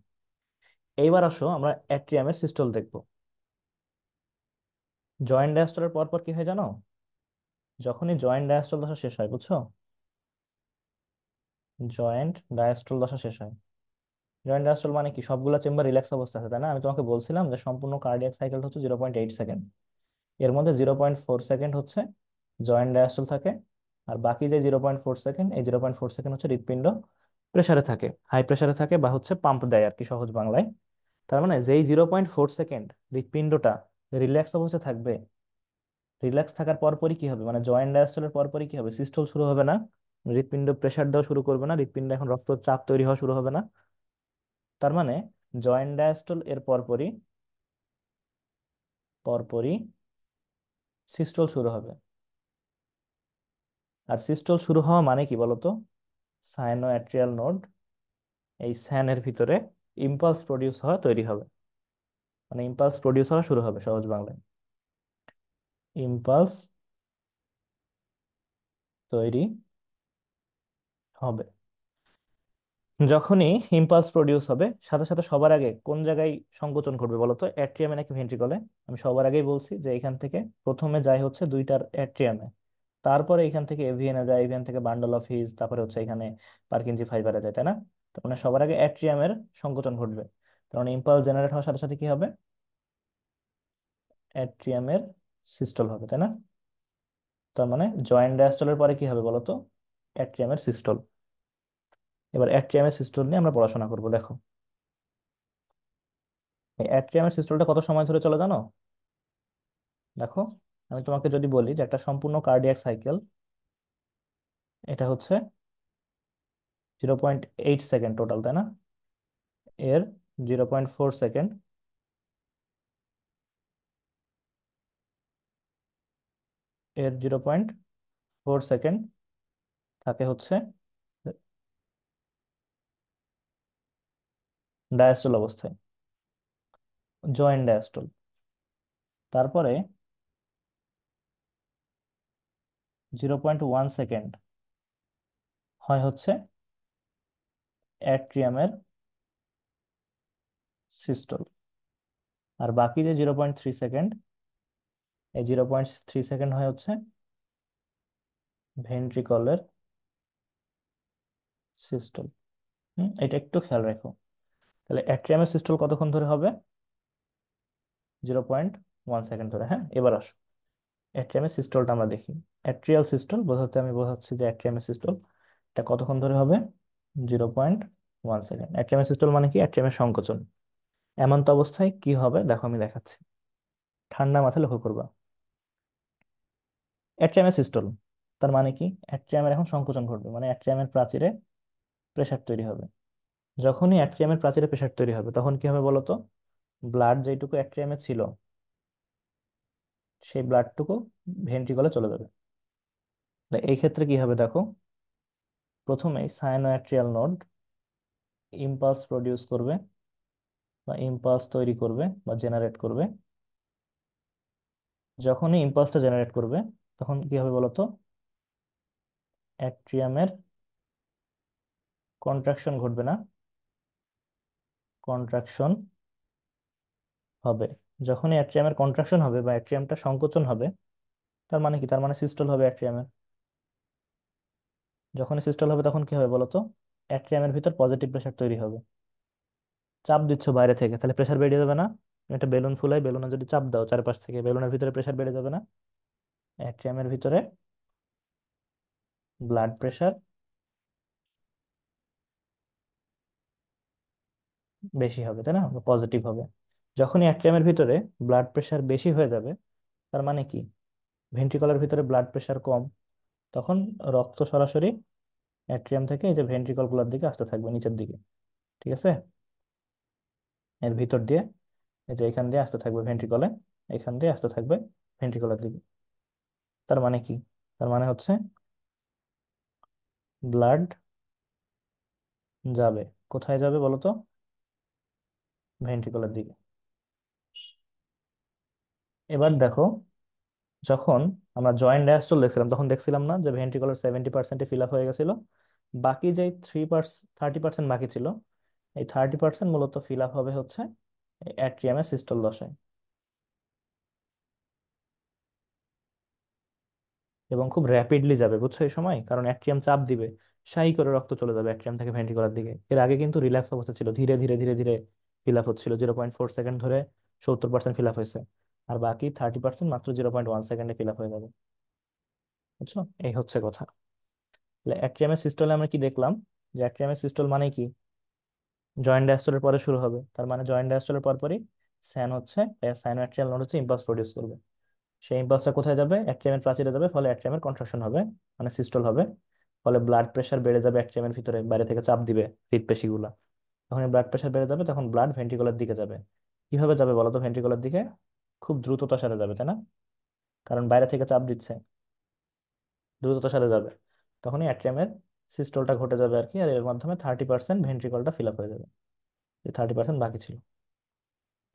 এইবার আসো আমরা অ্যাট্রিয়ামের সিস্টল দেখব। জয়েন্ট ডায়াস্টলের পর পর কি হয় জানো? যখনই জয়েন্ট ডায়াস্টল দশা শেষ হয়, বুঝছো? জয়েন্ট ডায়াস্টল দশা শেষ হয়। জয়েন্ট ডায়াস্টল মানে কি, সবগুলো চেম্বার রিল্যাক্স অবস্থা আছে, তাই না? আমি তোমাকে বলছিলাম যে সম্পূর্ণ কার্ডিয়াক সাইকেল হচ্ছে 0.8 সেকেন্ড। এর মধ্যে 0.4 সেকেন্ড হচ্ছে জয়েন্ট ডায়াস্টল থাকে, আর বাকি যে 0.4 সেকেন্ড, এই 0.4 সেকেন্ড হচ্ছে হৃৎপিণ্ড প্রেসারে থাকে, হাই প্রেসারে থাকে, বা হচ্ছে পাম্প দেয় আর কি সহজ বাংলায়। তার মানে যেই 0.4 সেকেন্ড হৃৎপিণ্ডটা রিল্যাক্স অবস্থায় থাকবে, রিল্যাক্স থাকার পরপরই কি হবে, মানে জয়েন্ট ডায়াস্টলের পরপরই কি হবে? সিস্টল শুরু হবে না? হৃৎপিণ্ড প্রেসার দেওয়া শুরু করবে না, হৃৎপিণ্ডে এখন রক্তচাপ তৈরি হওয়া শুরু হবে না? তার মানে জয়েন্ট ডায়াস্টল এর পরপরই পরপরই সিস্টল শুরু হবে। আর সিস্টল শুরু হওয়া মানে কি বলতো? সাইনো অ্যাট্রিয়াল নোড, এই স্যানের ভিতরে ইম্পালস প্রডিউস হওয়া তৈরি হবে, মানে ইম্পালস প্রডিউস হওয়া শুরু হবে সহজ বাংলায়। ইম্পালস তৈরি হবে। যখনই ইম্পালস প্রডিউস হবে সাথে সাথে সবার আগে কোন জায়গায় সংকোচন ঘটবে বলতো? অ্যাট্রিয়ামে নাকি ভেন্ট্রিকলে? আমি সবার আগেই বলছি যে এখান থেকে প্রথমে যায় হচ্ছে দুইটার অ্যাট্রিয়ামে, তারপরে এখান থেকে এভিএনে যায়, এভিএন থেকে বান্ডল অফ হিজ, তারপরে হচ্ছে এখানে পার্কিনজি ফাইবারে যায়, তাই না? তার মানে সবার আগে অ্যাট্রিয়ামের সংকোচন ঘটবে। তার মানে ইম্পালস জেনারেট হওয়ার সাথে সাথে কি হবে? অ্যাট্রিয়ামের সিস্টল হবে, তাই না? তার মানে জয়েন্ট ডায়াস্টলের পরে কি হবে বলতো? অ্যাট্রিয়ামের সিস্টল। এবার অ্যাট্রিয়ামের সিস্টল নিয়ে আমরা পড়াশোনা করবো, দেখো। এই অ্যাট্রিয়ামের সিস্টলটা কত সময় ধরে চলে জানো? দেখো, আমি তোমাকে যদি বলি যে একটা সম্পূর্ণ কার্ডিয়াক সাইকেল, এটা হচ্ছে 0.8 সেকেন্ড টোটাল, তাই না? এর 0.4 সেকেন্ড, এর 0.4 সেকেন্ড থাকে হচ্ছে ডায়াস্টল অবস্থায়, জয়েন্ট ডায়াস্টল। তারপরে 0.1 সেকেন্ড হয় হচ্ছে অ্যাট্রিয়ামের সিস্টল। আর বাকি যে 0.3 সেকেন্ড, এই 0.3 সেকেন্ড হয় হচ্ছে ভেন্ট্রিকলের সিস্টল। এটা একটু খেয়াল রাখো। তাহলে অ্যাট্রিয়ামের সিস্টল কতক্ষণ ধরে হবে? 0.1 সেকেন্ড ধরে। হ্যাঁ, এবার আসো অ্যাট্রিয়ামের সিস্টলটা আমরা দেখি। অ্যাট্রিয়াল সিস্টল বোঝাতে আমি বোঝাচ্ছি যে অ্যাট্রিয়ামের সিস্টল এটা কতক্ষণ ধরে হবে? 0.1 সেকেন্ড। অ্যাট্রিয়ামের সিস্টল মানে কি? অ্যাট্রিয়ামের সংকোচন। এমন তো অবস্থায় কি হবে দেখো, আমি দেখাচ্ছি, ঠান্ডা মাথায় লক্ষ্য করবা। অ্যাট্রিয়ামের সিস্টল তার মানে কি? অ্যাট্রিয়ামের এখন সংকোচন ঘটবে, মানে অ্যাট্রিয়ামের প্রাচীরে প্রেসার তৈরি হবে। যখনই অ্যাট্রিয়ামের প্রাচীরে প্রেসার তৈরি হবে তখন কি হবে বলতো? ব্লাড যেটুকু অ্যাট্রিয়ামে ছিল সেই ব্লাডটুকু ভেন্ট্রিকলে চলে যাবে। তাহলে এই ক্ষেত্রে কি হবে দেখো, প্রথমেই সাইনোয়াট্রিয়াল নোড ইম্পালস প্রডিউস করবে বা ইম্পালস তৈরি করবে বা জেনারেট করবে। যখনই ইম্পালসটা জেনারেট করবে তখন কি হবে বলতো? অ্যাট্রিয়ামের কন্ট্রাকশন ঘটবে না, কন্ট্রাকশন হবে। যখনই অ্যাট্রিয়ামের কন্ট্রাকশন হবে বা অ্যাট্রিয়ামটা সংকোচন হবে, তার মানে কি? তার মানে সিস্টল হবে অ্যাট্রিয়ামের। যখনই সিস্টল হবে তখন কি হবে বলতো? অ্যাট্রিয়ামের ভিতর পজিটিভ প্রেশার তৈরি হবে। চাপ দিচ্ছ বাইরে থেকে, তাহলে প্রেশার বেড়ে যাবে না? একটা বেলুন ফুলাই, বেলুনে যদি চাপ দাও চারপাশ থেকে, বেলুনের ভিতরে প্রেশার বেড়ে যাবে না? অ্যাট্রিয়ামের ভিতরে ব্লাড প্রেশার বেশি হবে, তাই না? পজিটিভ হবে। যখনই অ্যাট্রিয়ামের ভিতরে ব্লাড প্রেশার বেশি হয়ে যাবে, তার মানে কি? ভেন্ট্রিকলের ভিতরে ব্লাড প্রেশার কম, তখন রক্ত সরাসরি অ্যাট্রিয়াম থেকে এই যে ভেন্ট্রিকল গুলোর দিকে আসতে থাকবে, নিচের দিকে। ঠিক আছে? এর ভিতর দিয়ে এই যে এখান দিয়ে আসতে থাকবে ভেন্ট্রিকলে, এখান দিয়ে আসতে থাকবে ভেন্ট্রিকলের দিকে। তার মানে কি? তার মানে হচ্ছে ব্লাড যাবে কোথায়? যাবে বলো তো? ভেন্ট্রিকলের দিকে। এবার দেখো, যখন আমরা জয়েন্ট ডায়াস্টল দেখছিলাম তখন দেখছিলাম না যে ভেন্ট্রিকলের 70% ফিল আপ হয়ে গেছিল, বাকি যে 30% বাকি ছিল, এই 30% মূলত ফিল আপ হবে হচ্ছে অ্যাট্রিয়ামের সিস্টল দশায়। এবং খুব র্যাপিডলি যাবে, বুঝছো? এই সময় কারণ অ্যাট্রিয়াম চাপ দিবে, শাই করে রক্ত চলে যাবে অ্যাট্রিয়াম থেকে ভেন্ট্রিকুলার দিকে। এর আগে কিন্তু রিল্যাক্স অবস্থা ছিল, ধীরে ধীরে ধীরে ধীরে ফিল আপ হচ্ছিল। 0.4 সেকেন্ড ধরে 70% ফিল আপ হয়েছে, আর বাকি 30% মাত্র 0.1 সেকেন্ডে ফিল আপ হয়ে যাবে। বুঝছো? এই হচ্ছে কথা। তাহলে অ্যাট্রিয়ামের সিস্টলে আমরা কি দেখলাম? যে অ্যাট্রিয়ামের সিস্টল মানে কি? জয়েন্ট ডায়াস্টলের পরে শুরু হবে, তার মানে জয়েন্ট ডায়াস্টলের পরপরই স্যান হচ্ছে, সাইনোয়াট্রিয়াল নোড হচ্ছে ইম্পালস প্রডিউস করবে। সেই ইম্পালসটা কোথায় যাবে? অ্যাট্রিয়ামের প্রাচীরে যাবে, ফলে অ্যাট্রিয়ামের কন্ট্রাকশন হবে, মানে সিস্টল হবে। ফলে ব্লাড প্রেশার বেড়ে যাবে অ্যাট্রিয়ামের ভিতরে, বাইরে থেকে চাপ দিবে হৃদপেশিগুলা। যখন ব্লাড প্রেশার বেড়ে যাবে তখন ব্লাড ভেন্ট্রিকুলার দিকে যাবে। কিভাবে যাবে বলো তো ভেন্ট্রিকুলার দিকে? খুব দ্রুততার সাথে যাবে, তাই না? কারণ বাইরে থেকে চাপ দিচ্ছে, দ্রুততার সাথে যাবে। তখনই অ্যাট্রিয়ামের সিস্টলটা ঘটে যাবে আর কি, আর এর মাধ্যমে 30% ভেন্ট্রিকলটা ফিল আপ হয়ে যাবে, যে 30% বাকি ছিল।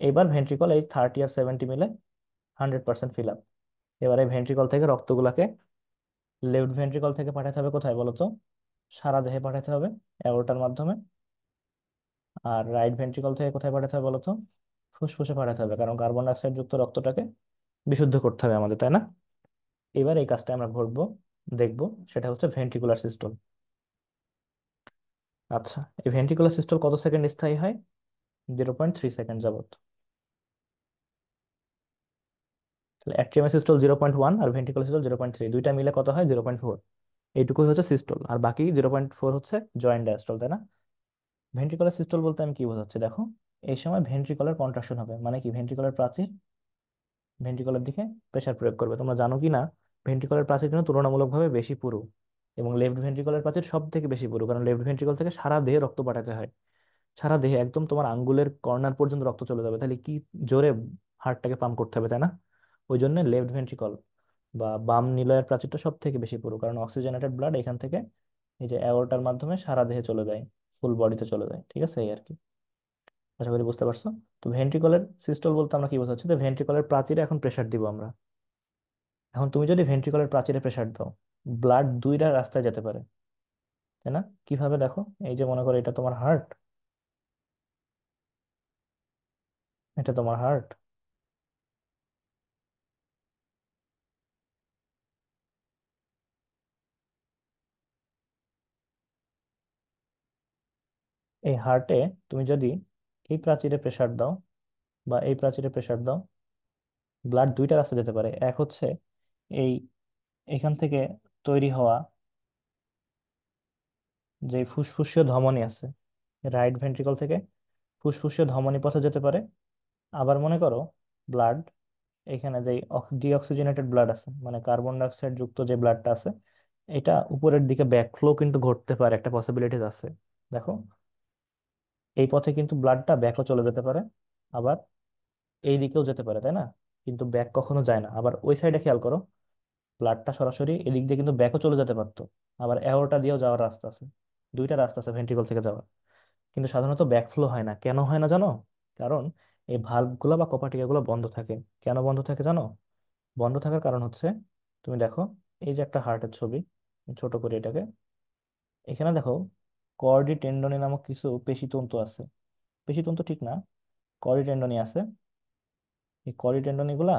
এইবার ভেন্ট্রিকল এই 30 আর 70 মিলে 100% ফিল আপ। এবার এই ভেন্ট্রিকল থেকে রক্তগুলাকে লেফট ভেন্ট্রিকল থেকে পাঠাতে হবে কোথায় বলো তো? সারা দেহে পাঠাতে হবে, অ্যাওর্টার মাধ্যমে। আর রাইট ভেন্ট্রিকল থেকে কোথায় পাঠাতে হবে বলো তো? ফুসফুসে পাঠাতে হবে, কারণ কার্বন ডাইঅক্সাইড যুক্ত রক্তটাকে বিশুদ্ধ করতে হবে আমাদের, তাই না? এবার এই কাজটা আমরা করবো, দেখবো, সেটা হচ্ছে ভেন্ট্রিকুলার সিস্টল। আচ্ছা, এই ভেন্ট্রিকুলার সিস্টল কত সেকেন্ড স্থায়ী হয়? 0.3 সেকেন্ড যাবত। তাহলে অ্যাট্রিয়াম সিস্টল 0.1 আর ভেন্ট্রিকুলার সিস্টল 0.3, দুইটা মিলে কত হয়? 0.4। এইটুকুই হচ্ছে সিস্টল, আর বাকি 0.4 হচ্ছে জয়েন্ট ডায়াস্টল, তাই না? ভেন্ট্রিকুলার সিস্টল বলতে আমি কি বোঝাচ্ছি দেখো। এই সময় ভেন্ট্রিকুলার কন্ট্রাকশন হবে, মানে কি? ভেন্ট্রিকুলার প্রাচীর ভেন্ট্রিকুলার দিকে প্রেসার প্রয়োগ করবে। তোমরা জানো কি না, ভেন্ট্রিকুলার প্রাচীর কিন্তু তুলনামূলকভাবে বেশি পুরু, এবং লেফট ভেন্ট্রিকুলার প্রাচীর সব থেকে বেশি পুরু, কারণ লেফট ভেন্ট্রিকল থেকে সারা দেহে রক্ত পাঠাতে হয়। সারা দেহে একদম তোমার আঙ্গুলের কর্নার পর্যন্ত রক্ত চলে যাবে, তাহলে কি জোরে হার্টটাকে পাম্প করতে হবে, তাই না? ওই জন্য লেফট ভেন্ট্রিকল বা বাম নিলয়ের প্রাচীরটা সব থেকে বেশি পুরু, কারণ অক্সিজেনেটেড ব্লাড এখান থেকে এই যে অ্যাওর্টার মাধ্যমে সারা দেহে চলে যায়, ফুল বডিতে চলে যায়। ঠিক আছে? এই আর কি। আশা করি বুঝতে পারছো। তো ভেন্ট্রিকলের সিস্টল বলতে আমরা কি বোঝাচ্ছি? তো ভেন্ট্রিকলের প্রাচীরে এখন প্রেসার দিব আমরা। এখন তুমি যদি ভেন্ট্রিকলের প্রাচীরে প্রেসার দাও, ব্লাড দুইটা রাস্তায় যেতে পারে, তাই না? কিভাবে দেখো? এই যে মনে করো এটা তোমার হার্ট, এটা তোমার হার্ট। এই হার্টে তুমি যদি এই প্রাচীরে প্রেসার দাও বা এই প্রাচীরে প্রেসার দাও, ব্লাড দুইটা রাস্তা যেতে পারে। এক হচ্ছে এই এখান থেকে তৈরি হওয়া যে ফুসফুসীয় ধমনী আছে, রাইট ভেন্ট্রিকল থেকে ফুসফুসীয় ধমনী পথে যেতে পারে। আবার মনে করো ব্লাড এখানে যে ডিঅক্সিজেনেটেড ব্লাড আছে, মানে কার্বন ডাইঅক্সাইড যুক্ত যে ব্লাডটা আছে, এটা উপরের দিকে ব্যাকফ্লো কিন্তু ঘটতে পারে, একটা পসিবিলিটিস আছে। দেখো, এই পথে কিন্তু ব্লাডটা ব্যাকও চলে যেতে পারে, আবার এই দিকেও যেতে পারে, তাই না? কিন্তু ব্যাক কখনো যায় না। আবার ওই সাইডে খেয়াল করো, ব্লাডটা সরাসরি এদিক দিয়ে কিন্তু ব্যাকও চলে যেতে পারতো, আবার অ্যাওরটা দিয়েও যাওয়ার রাস্তা আছে, দুইটা রাস্তা আছে ভেন্ট্রিকল থেকে যাওয়ার। কিন্তু সাধারণত ব্যাকফ্লো হয় না, কেন হয় না জানো? কারণ এই ভালভগুলো বা কপাটিকাগুলো বন্ধ থাকে। কেন বন্ধ থাকে জানো? বন্ধ থাকার কারণ হচ্ছে, তুমি দেখো, এই যে একটা হার্টের ছবি, ছোট করে এটাকে, এখানে দেখো কর্ডি টেন্ডনি নামক কিছু পেশিতন্তু আছে। পেশিতন্তু ঠিক না, কর্ডি টেন্ডনি আছে। এই কর্ডি টেন্ডনি গুলা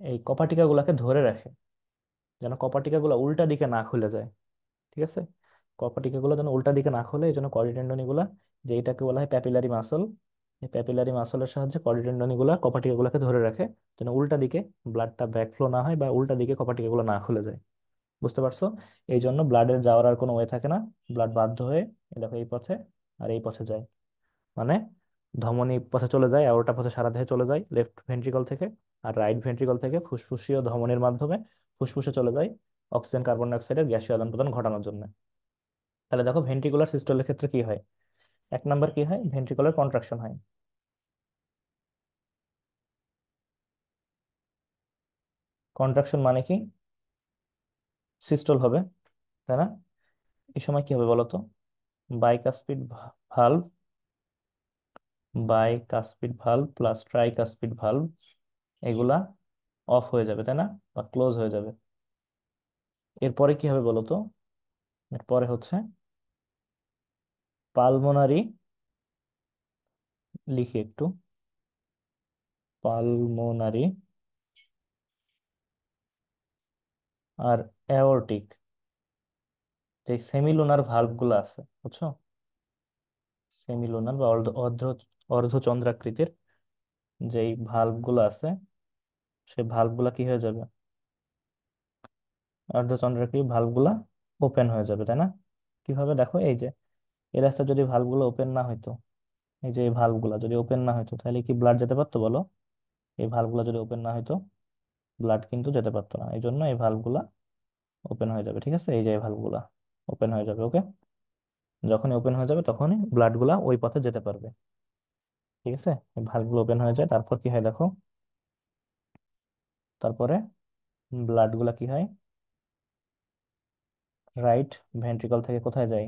এই কপাটিকা গুলাকে ধরে রাখে, যেন কপাটিকা গুলা উল্টা দিকে না খুলে যায়। ঠিক আছে, কপাটিকা গুলো যেন উল্টা দিকে না খুলে, এই জন্য কর্ডি টেন্ডনি গুলা, যে এটাকে বলা হয় প্যাপিলারি মাসল, এই প্যাপিলারি মাসলের সাহায্যে কর্ডি টেন্ডনি গুলা কপাটিকা গুলাকে ধরে রাখে, যেন উল্টা দিকে ব্লাডটা ব্যাকফ্লো না হয় বা উল্টা দিকে কপাটিকা গুলো না খুলে যায়। বুঝতে পারছো? এই জন্য ব্লাডের যাওয়ার আর কোনো ওয়ে থাকে না, ব্লাড বাধ্য হয়ে এই দেখো এই পথে আর এই পথে যায়। মানে ধমনী পথে চলে যায়, আওরটা পথে সারা দেহে চলে যায় লেফট ভেন্ট্রিকল থেকে, আর রাইট ভেন্ট্রিকল থেকে ফুসফুসীয় ধমনীর মাধ্যমে ফুসফুসে চলে যায় অক্সিজেন কার্বন ডাই অক্সাইডের গ্যাসীয় আদান প্রদান ঘটানোর জন্য। তাহলে দেখো ভেন্ট্রিকুলার সিস্টলের ক্ষেত্রে কি হয়? এক নাম্বার কি হয়? ভেন্ট্রিকুলার কন্ট্রাকশন হয়। কন্ট্রাকশন মানে কি? সিস্টল হবে, তাই না? এই সময় কি হবে বলো তো? Bicuspid valve, bicuspid valve plus tricuspid valve, এগুলা অফ হয়ে যাবে, তাই না? বা ক্লোজ হয়ে যাবে। এরপরে কি হবে বলো তো? এরপরে হচ্ছে পালমোনারি, লিখি একটু, পালমোনারি আর অ্যাওর্টিক, যে সেমিলুনার ভালভ গুলো আছে, বুঝছো? সেমিলুনার বা অর্ধচন্দ্রাকৃতির যেই ভালভ গুলো আছে, সেই ভালভ গুলা কি হয়ে যাবে? অর্ধচন্দ্রাকৃতির ভালভ গুলা ওপেন হয়ে যাবে, তাই না? কিভাবে দেখো, এই যে এই রাস্তা যদি ভালভ গুলো ওপেন না হইতো, এই যে এই ভালভ গুলা যদি ওপেন না হইতো, তাহলে কি ব্লাড যেতে পারতো বলো? এই ভালভ গুলা যদি ওপেন না হইতো, ব্লাড কিন্তু যেতে পারতো না। এই জন্য এই ভালভ গুলা ওপেন হয়ে যাবে। ঠিক আছে, এই যে এই ভালভ গুলা ওপেন হয়ে যাবে। ওকে, যখনই ওপেন হয়ে যাবে তখনই ব্লাড গুলা ওই পথে যেতে পারবে। ঠিক আছে, ভালভ গুলো ওপেন হয়ে যায়, তারপর কি হয় দেখো, তারপরে ব্লাড গুলা কি হয়, রাইট ভেন্ট্রিকল থেকে কোথায় যায়?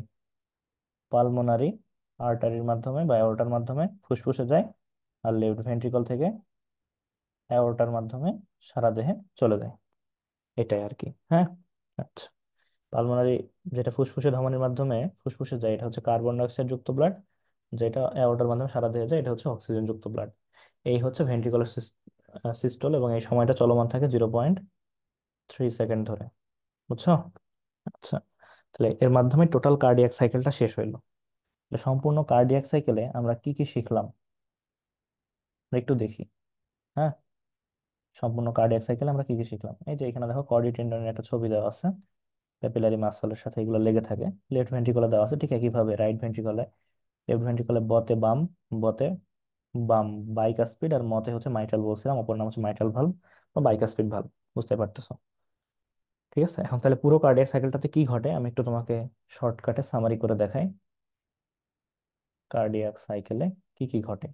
পালমোনারি আর্টারির মাধ্যমে বা অ্যাওর্টার মাধ্যমে ফুসফুসে যায়, আর লেফট ভেন্ট্রিকল থেকে অ্যাওর্টার মাধ্যমে সারা দেহে চলে যায়। এটাই আর কি, হ্যাঁ। আচ্ছা, পালমোনারি, যেটা ফুসফুসে ধমনির মাধ্যমে ফুসফুসে যায়, এটা হচ্ছে কার্বন ডাই অক্সাইড যুক্ত ব্লাড। যেটা অ্যাওর্টার মাধ্যমে সারা দেহে যায়, এটা হচ্ছে অক্সিজেন যুক্ত ব্লাড। এই হচ্ছে ভেন্ট্রিকুলার সিস্টল, এবং এই সময়টা চলমান থাকে 0.3 সেকেন্ড ধরে। বুঝছো? আচ্ছা, তাহলে এর মাধ্যমে টোটাল কার্ডিয়াক সাইকেলটা শেষ হইলো। তাহলে সম্পূর্ণ কার্ডিয়াক সাইকেলে আমরা কি কি শিখলাম আমরা একটু দেখি। হ্যাঁ, সম্পূর্ণ কার্ডিয়াক সাইকেলে আমরা কি কি শিখলাম, এই যে এখানে দেখো কর্ডি টেন্ডনের একটা ছবি দেওয়া আছে, ক্যাপিলারি মাসলের সাথে এগুলো লেগে থাকে। লেফট ভেন্ট্রিকলে দেওয়া আছে, ঠিক একইভাবে রাইট ভেন্ট্রিকলে, লেফট ভেন্ট্রিকলে বতে বাম, বতে বাম বাইকাস্পিড, আর মতে হচ্ছে মাইট্রাল, বলছিলাম অপর নাম হচ্ছে মাইট্রাল ভালভ বা বাইকাস্পিড ভালভ। বুঝতে পারতেছো? ঠিক আছে, এখন তাহলে পুরো কার্ডিয়াক সাইকেলটাতে কি ঘটে আমি একটু তোমাকে শর্টকাটে সামারি করে দেখাই। কার্ডিয়াক সাইকেলে কি কি ঘটে?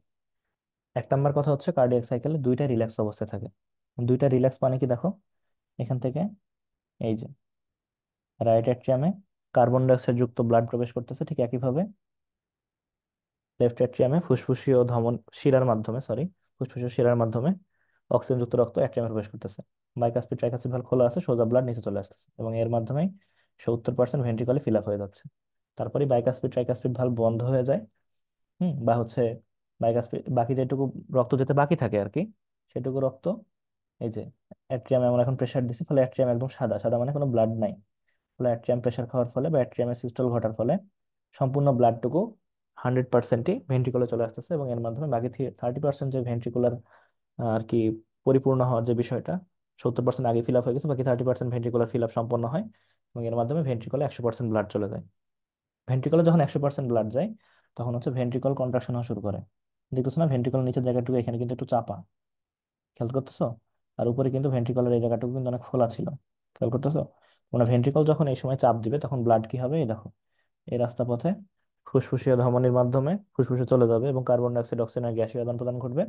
এক নম্বর কথা হচ্ছে, কার্ডিয়াক সাইকেলে দুইটা রিল্যাক্স অবস্থায় থাকে। দুইটা রিল্যাক্স মানে কি দেখো, এখান থেকে এই যে রাইট অ্যাট্রিয়ামে কার্বন ডাই অক্সাইড যুক্ত ব্লাড প্রবেশ করতেছে, ঠিক একইভাবে লেফট অ্যাট্রিয়ামে ফুসফুসীয় ধমন শিরার মাধ্যমে, সরি, ফুসফুসীয় শিরার মাধ্যমে অক্সিজেন যুক্ত রক্ত অ্যাট্রিয়ামে প্রবেশ করতেছে। বাইকাসপিড ট্রাইকাসপিড ভালভ খোলা আছে, সোজা ব্লাড নিচে চলে আসতেছে, এবং এর মাধ্যমেই 70% ভেন্ট্রিকলে ফিল আপ হয়ে যাচ্ছে। তারপরে বাইকাসপিড ট্রাইকাসপিড ভালভ বন্ধ হয়ে যায়। বা হচ্ছে বাইকাসপিড, বাকি যেটুকু রক্ত যেতে বাকি থাকে আর কি, সেটুকু রক্ত এই যে অ্যাট্রিয়ামে আমরা এখন প্রেসার দিচ্ছি, ফলে অ্যাট্রিয়াম একদম সাদা, সাদা মানে কোনো ব্লাড নাই। ফলে অ্যাট্রিয়াম প্রেসার খাওয়ার ফলে বা অ্যাট্রিয়ামের সিস্টল ঘটার ফলে সম্পূর্ণ ব্লাডটুকু 100%ই ভেন্ট্রিকুলে চলে আসতেছে, এবং এর মাধ্যমে বাকি 30% যে ভেন্ট্রিকুলার আর কি পরিপূর্ণ হওয়ার যে বিষয়টা, 70% আগে ফিল আপ হয়ে গেছে, বাকি 30% ভেন্ট্রিকুলার ফিল আপ সম্পন্ন হয়, এবং এর মাধ্যমে ভেন্ট্রিকুলে 100% ব্লাড চলে যায়। ভেন্ট্রিকুলে যখন 100% ব্লাড যায়, তখন হচ্ছে ভেন্ট্রিকল কন্ট্রাকশন হওয়া শুরু করে। দেখতেছো না, ভেন্ট্রিকল নিচের জায়গাটুকু এখানে কিন্তু একটু চাপা, খেয়াল করতেছো? আর উপরে কিন্তু ভেন্ট্রিকলের এই জায়গাটুকু কিন্তু অনেক খোলা ছিল, খেয়াল করতেছো? মানে ভেন্ট্রিকল যখন এই সময় চাপ দিবে, তখন ব্লাড কি হবে, এই দেখো এই রাস্তা পথে ফুসফুসীয় ধমনির মাধ্যমে ফুসফুসে চলে যাবে, এবং কার্বন ডাই অক্সাইড অক্সিজেনের গ্যাসীয় আদান প্রদান ঘটবে।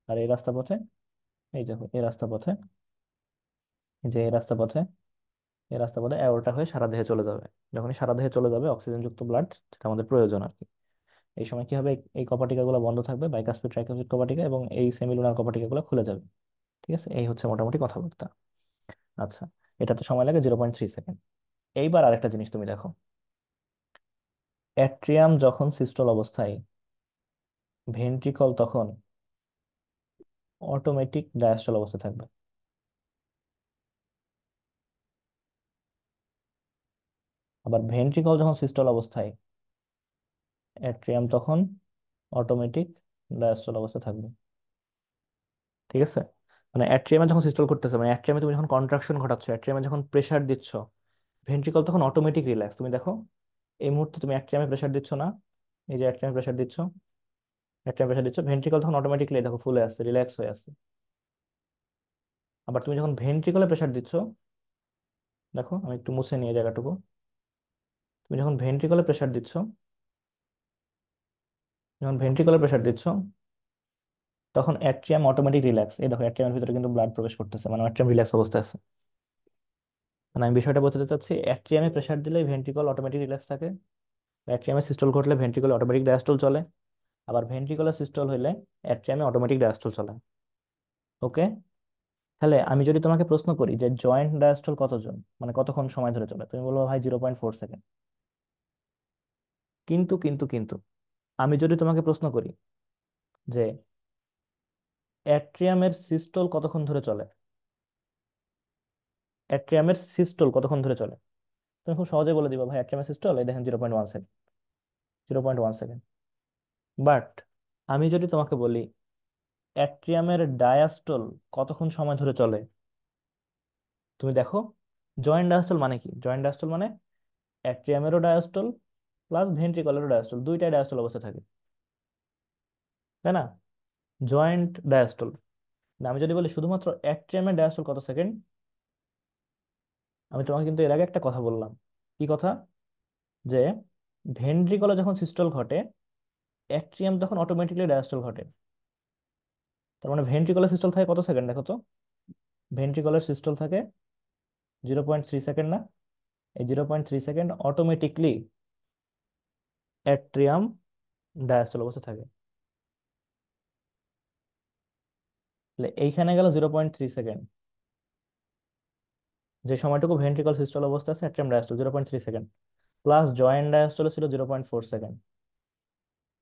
আর এই রাস্তা পথে, এই দেখো এই রাস্তা পথে এই যে এই রাস্তা পথে অ্যারোটা হয়ে সারা দেহে চলে যাবে। যখনই সারা দেহে চলে যাবে অক্সিজেন যুক্ত ব্লাড, যেটা আমাদের প্রয়োজন আর কি, এই সময় কি হবে, এই কপাটিকা গুলো বন্ধ থাকবে, বাইকাসপিড ট্রাইকাসপিড কপাটিকা, এবং এই সেমিলুনার কপাটিকা গুলো খুলে যাবে। ঠিক আছে, এই হচ্ছে মোটামুটি কথাবার্তা। আচ্ছা, এটাতে সময় লাগে 0.3 সেকেন্ড। এইবার আরেকটা জিনিস তুমি দেখো, অ্যাট্রিয়াম যখন সিস্টল অবস্থায়, ভেন্ট্রিকল তখন অটোমেটিক ডায়াস্টল অবস্থায় থাকবে। আবার ভেন্ট্রিকল যখন সিস্টল অবস্থায়, অ্যাট্রিয়াম তখন অটোমেটিক ডায়াস্টল অবস্থায় থাকবে। ঠিক আছে, মানে অ্যাট্রিয়ামে যখন সিস্টল করতেছে, মানে অ্যাট্রিয়ামে তুমি যখন কন্ট্রাকশন ঘটাচ্ছ, অ্যাট্রিয়ামে যখন প্রেসার দিচ্ছ, ভেন্ট্রিকল তখন অটোমেটিক রিল্যাক্স। তুমি দেখো, এই মুহূর্তে তুমি অ্যাট্রিয়ামে প্রেসার দিচ্ছ না, এই যে অ্যাট্রিয়ামে প্রেসার দিচ্ছ, অ্যাট্রিয়ামে প্রেসার দিচ্ছ, ভেন্ট্রিকল তখন অটোমেটিকলি দেখো ফুলে আসছে, রিল্যাক্স হয়ে আসছে। আবার তুমি যখন ভেন্ট্রিকলে প্রেসার দিচ্ছ, দেখো আমি একটু মুছে নিয়ে জায়গাটুকু, তুমি যখন ভেন্ট্রিকলে প্রেসার দিচ্ছ, যখন ভেন্ট্রিকলে প্রেসার দিচ্ছ, তখন অ্যাট্রিয়াম অটোমেটিক রিল্যাক্স। এই দেখো অ্যাট্রিয়ামের ভিতরে কিন্তু ব্লাড প্রবেশ করতেছে, মানে অ্যাট্রিয়াম রিল্যাক্স অবস্থায় আছে। মানে আমি বিষয়টা বলতে চাচ্ছি, অ্যাট্রিয়ামে প্রেসার দিলে ভেন্ট্রিকল অটোমেটিক রিল্যাক্স থাকে, অ্যাট্রিয়ামে সিস্টল ঘটলে ভেন্ট্রিকল অটোমেটিক ডায়াস্টল চলে, আবার ভেন্ট্রিকুলার সিস্টল হইলে অ্যাট্রিয়ামে অটোমেটিক ডায়াস্টল চলে। ওকে, তাহলে আমি যদি তোমাকে প্রশ্ন করি যে জয়েন্ট ডায়াস্টল কতজন, মানে কতক্ষণ সময় ধরে চলে, তুমি বলবো ভাই 0.4 সেকেন্ড। কিন্তু আমি যদি তোমাকে প্রশ্ন করি যে অ্যাট্রিয়ামের সিস্টল কতক্ষণ ধরে চলে, অ্যাট্রিয়ামের সিস্টল কতক্ষণ ধরে চলে, তুমি খুব সহজে বলে দিবা ভাই অ্যাট্রিয়ামের সিস্টল এই দেখেন 0.1 সেকেন্ড, 0.1 সেকেন্ড। বাট আমি যদি তোমাকে বলি অ্যাট্রিয়ামের ডায়াস্টল কতক্ষণ সময় ধরে চলে, তুমি দেখো, জয়েন্ট ডায়াস্টল মানে কি, জয়েন্ট ডায়াস্টল মানে অ্যাট্রিয়ামেরও ডায়াস্টল প্লাস ভেন্ট্রিকলেরও ডায়াস্টল, দুইটাই ডায়াস্টল অবস্থা থাকে, তাই না? Joint diastole. আমি যদি বলি শুধুমাত্র অ্যাট্রিয়ামের ডায়াস্টল কত সেকেন্ড, আমি তোমাকে কিন্তু এর আগে একটা কথা বললাম। কি কথা? যে ভেন্ট্রিকলে যখন সিস্টল ঘটে, অ্যাট্রিয়াম তখন অটোমেটিকলি ডায়াস্টল ঘটে। তার মানে ভেন্ট্রিকলের সিস্টল থাকে কত সেকেন্ড দেখো তো, ভেন্ট্রিকলের সিস্টল থাকে 0.3 সেকেন্ড না? এই 0.3 সেকেন্ড অটোমেটিকলি অ্যাট্রিয়াম ডায়াস্টল অবস্থা থাকে। তাহলে এইখানে গেল 0.3 সেকেন্ড, যে সময়টুকু ভেন্ট্রিকল সিস্টল অবস্থা আছে, atrium diastole 0.3 second, plus joint diastole ছিল 0.4 সেকেন্ড।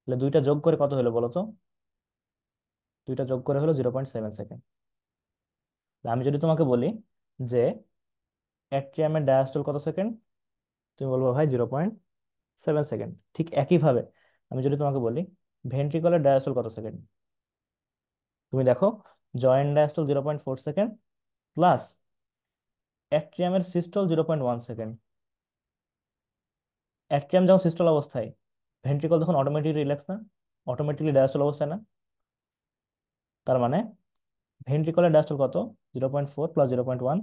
তাহলে দুইটা যোগ করে কত হলো বলো তো, দুইটা যোগ করে হলো 0.7 সেকেন্ড। আমি যদি তোমাকে বলি যে অ্যাট্রিয়ামের ডায়াস্টল কত সেকেন্ড, তুমি বলবো ভাই 0.7 সেকেন্ড। ঠিক একইভাবে আমি যদি তোমাকে বলি ভেন্ট্রিকলের ডায়াস্টল কত সেকেন্ড, তুমি দেখো জয়েন্ট ডায়াস্টল 0.4 সেকেন্ড প্লাস অ্যাট্রিয়ামের সিস্টল 0.1 সেকেন্ড। অ্যাট্রিয়াম যখন সিস্টল অবস্থায়, ভেন্ট্রিকল তখন অটোমেটিক রিল্যাক্স না, অটোমেটিকলি ডায়াস্টল অবস্থায় না? তার মানে ভেন্ট্রিকলের ডায়াস্টল কত, 0.4 প্লাস 0.1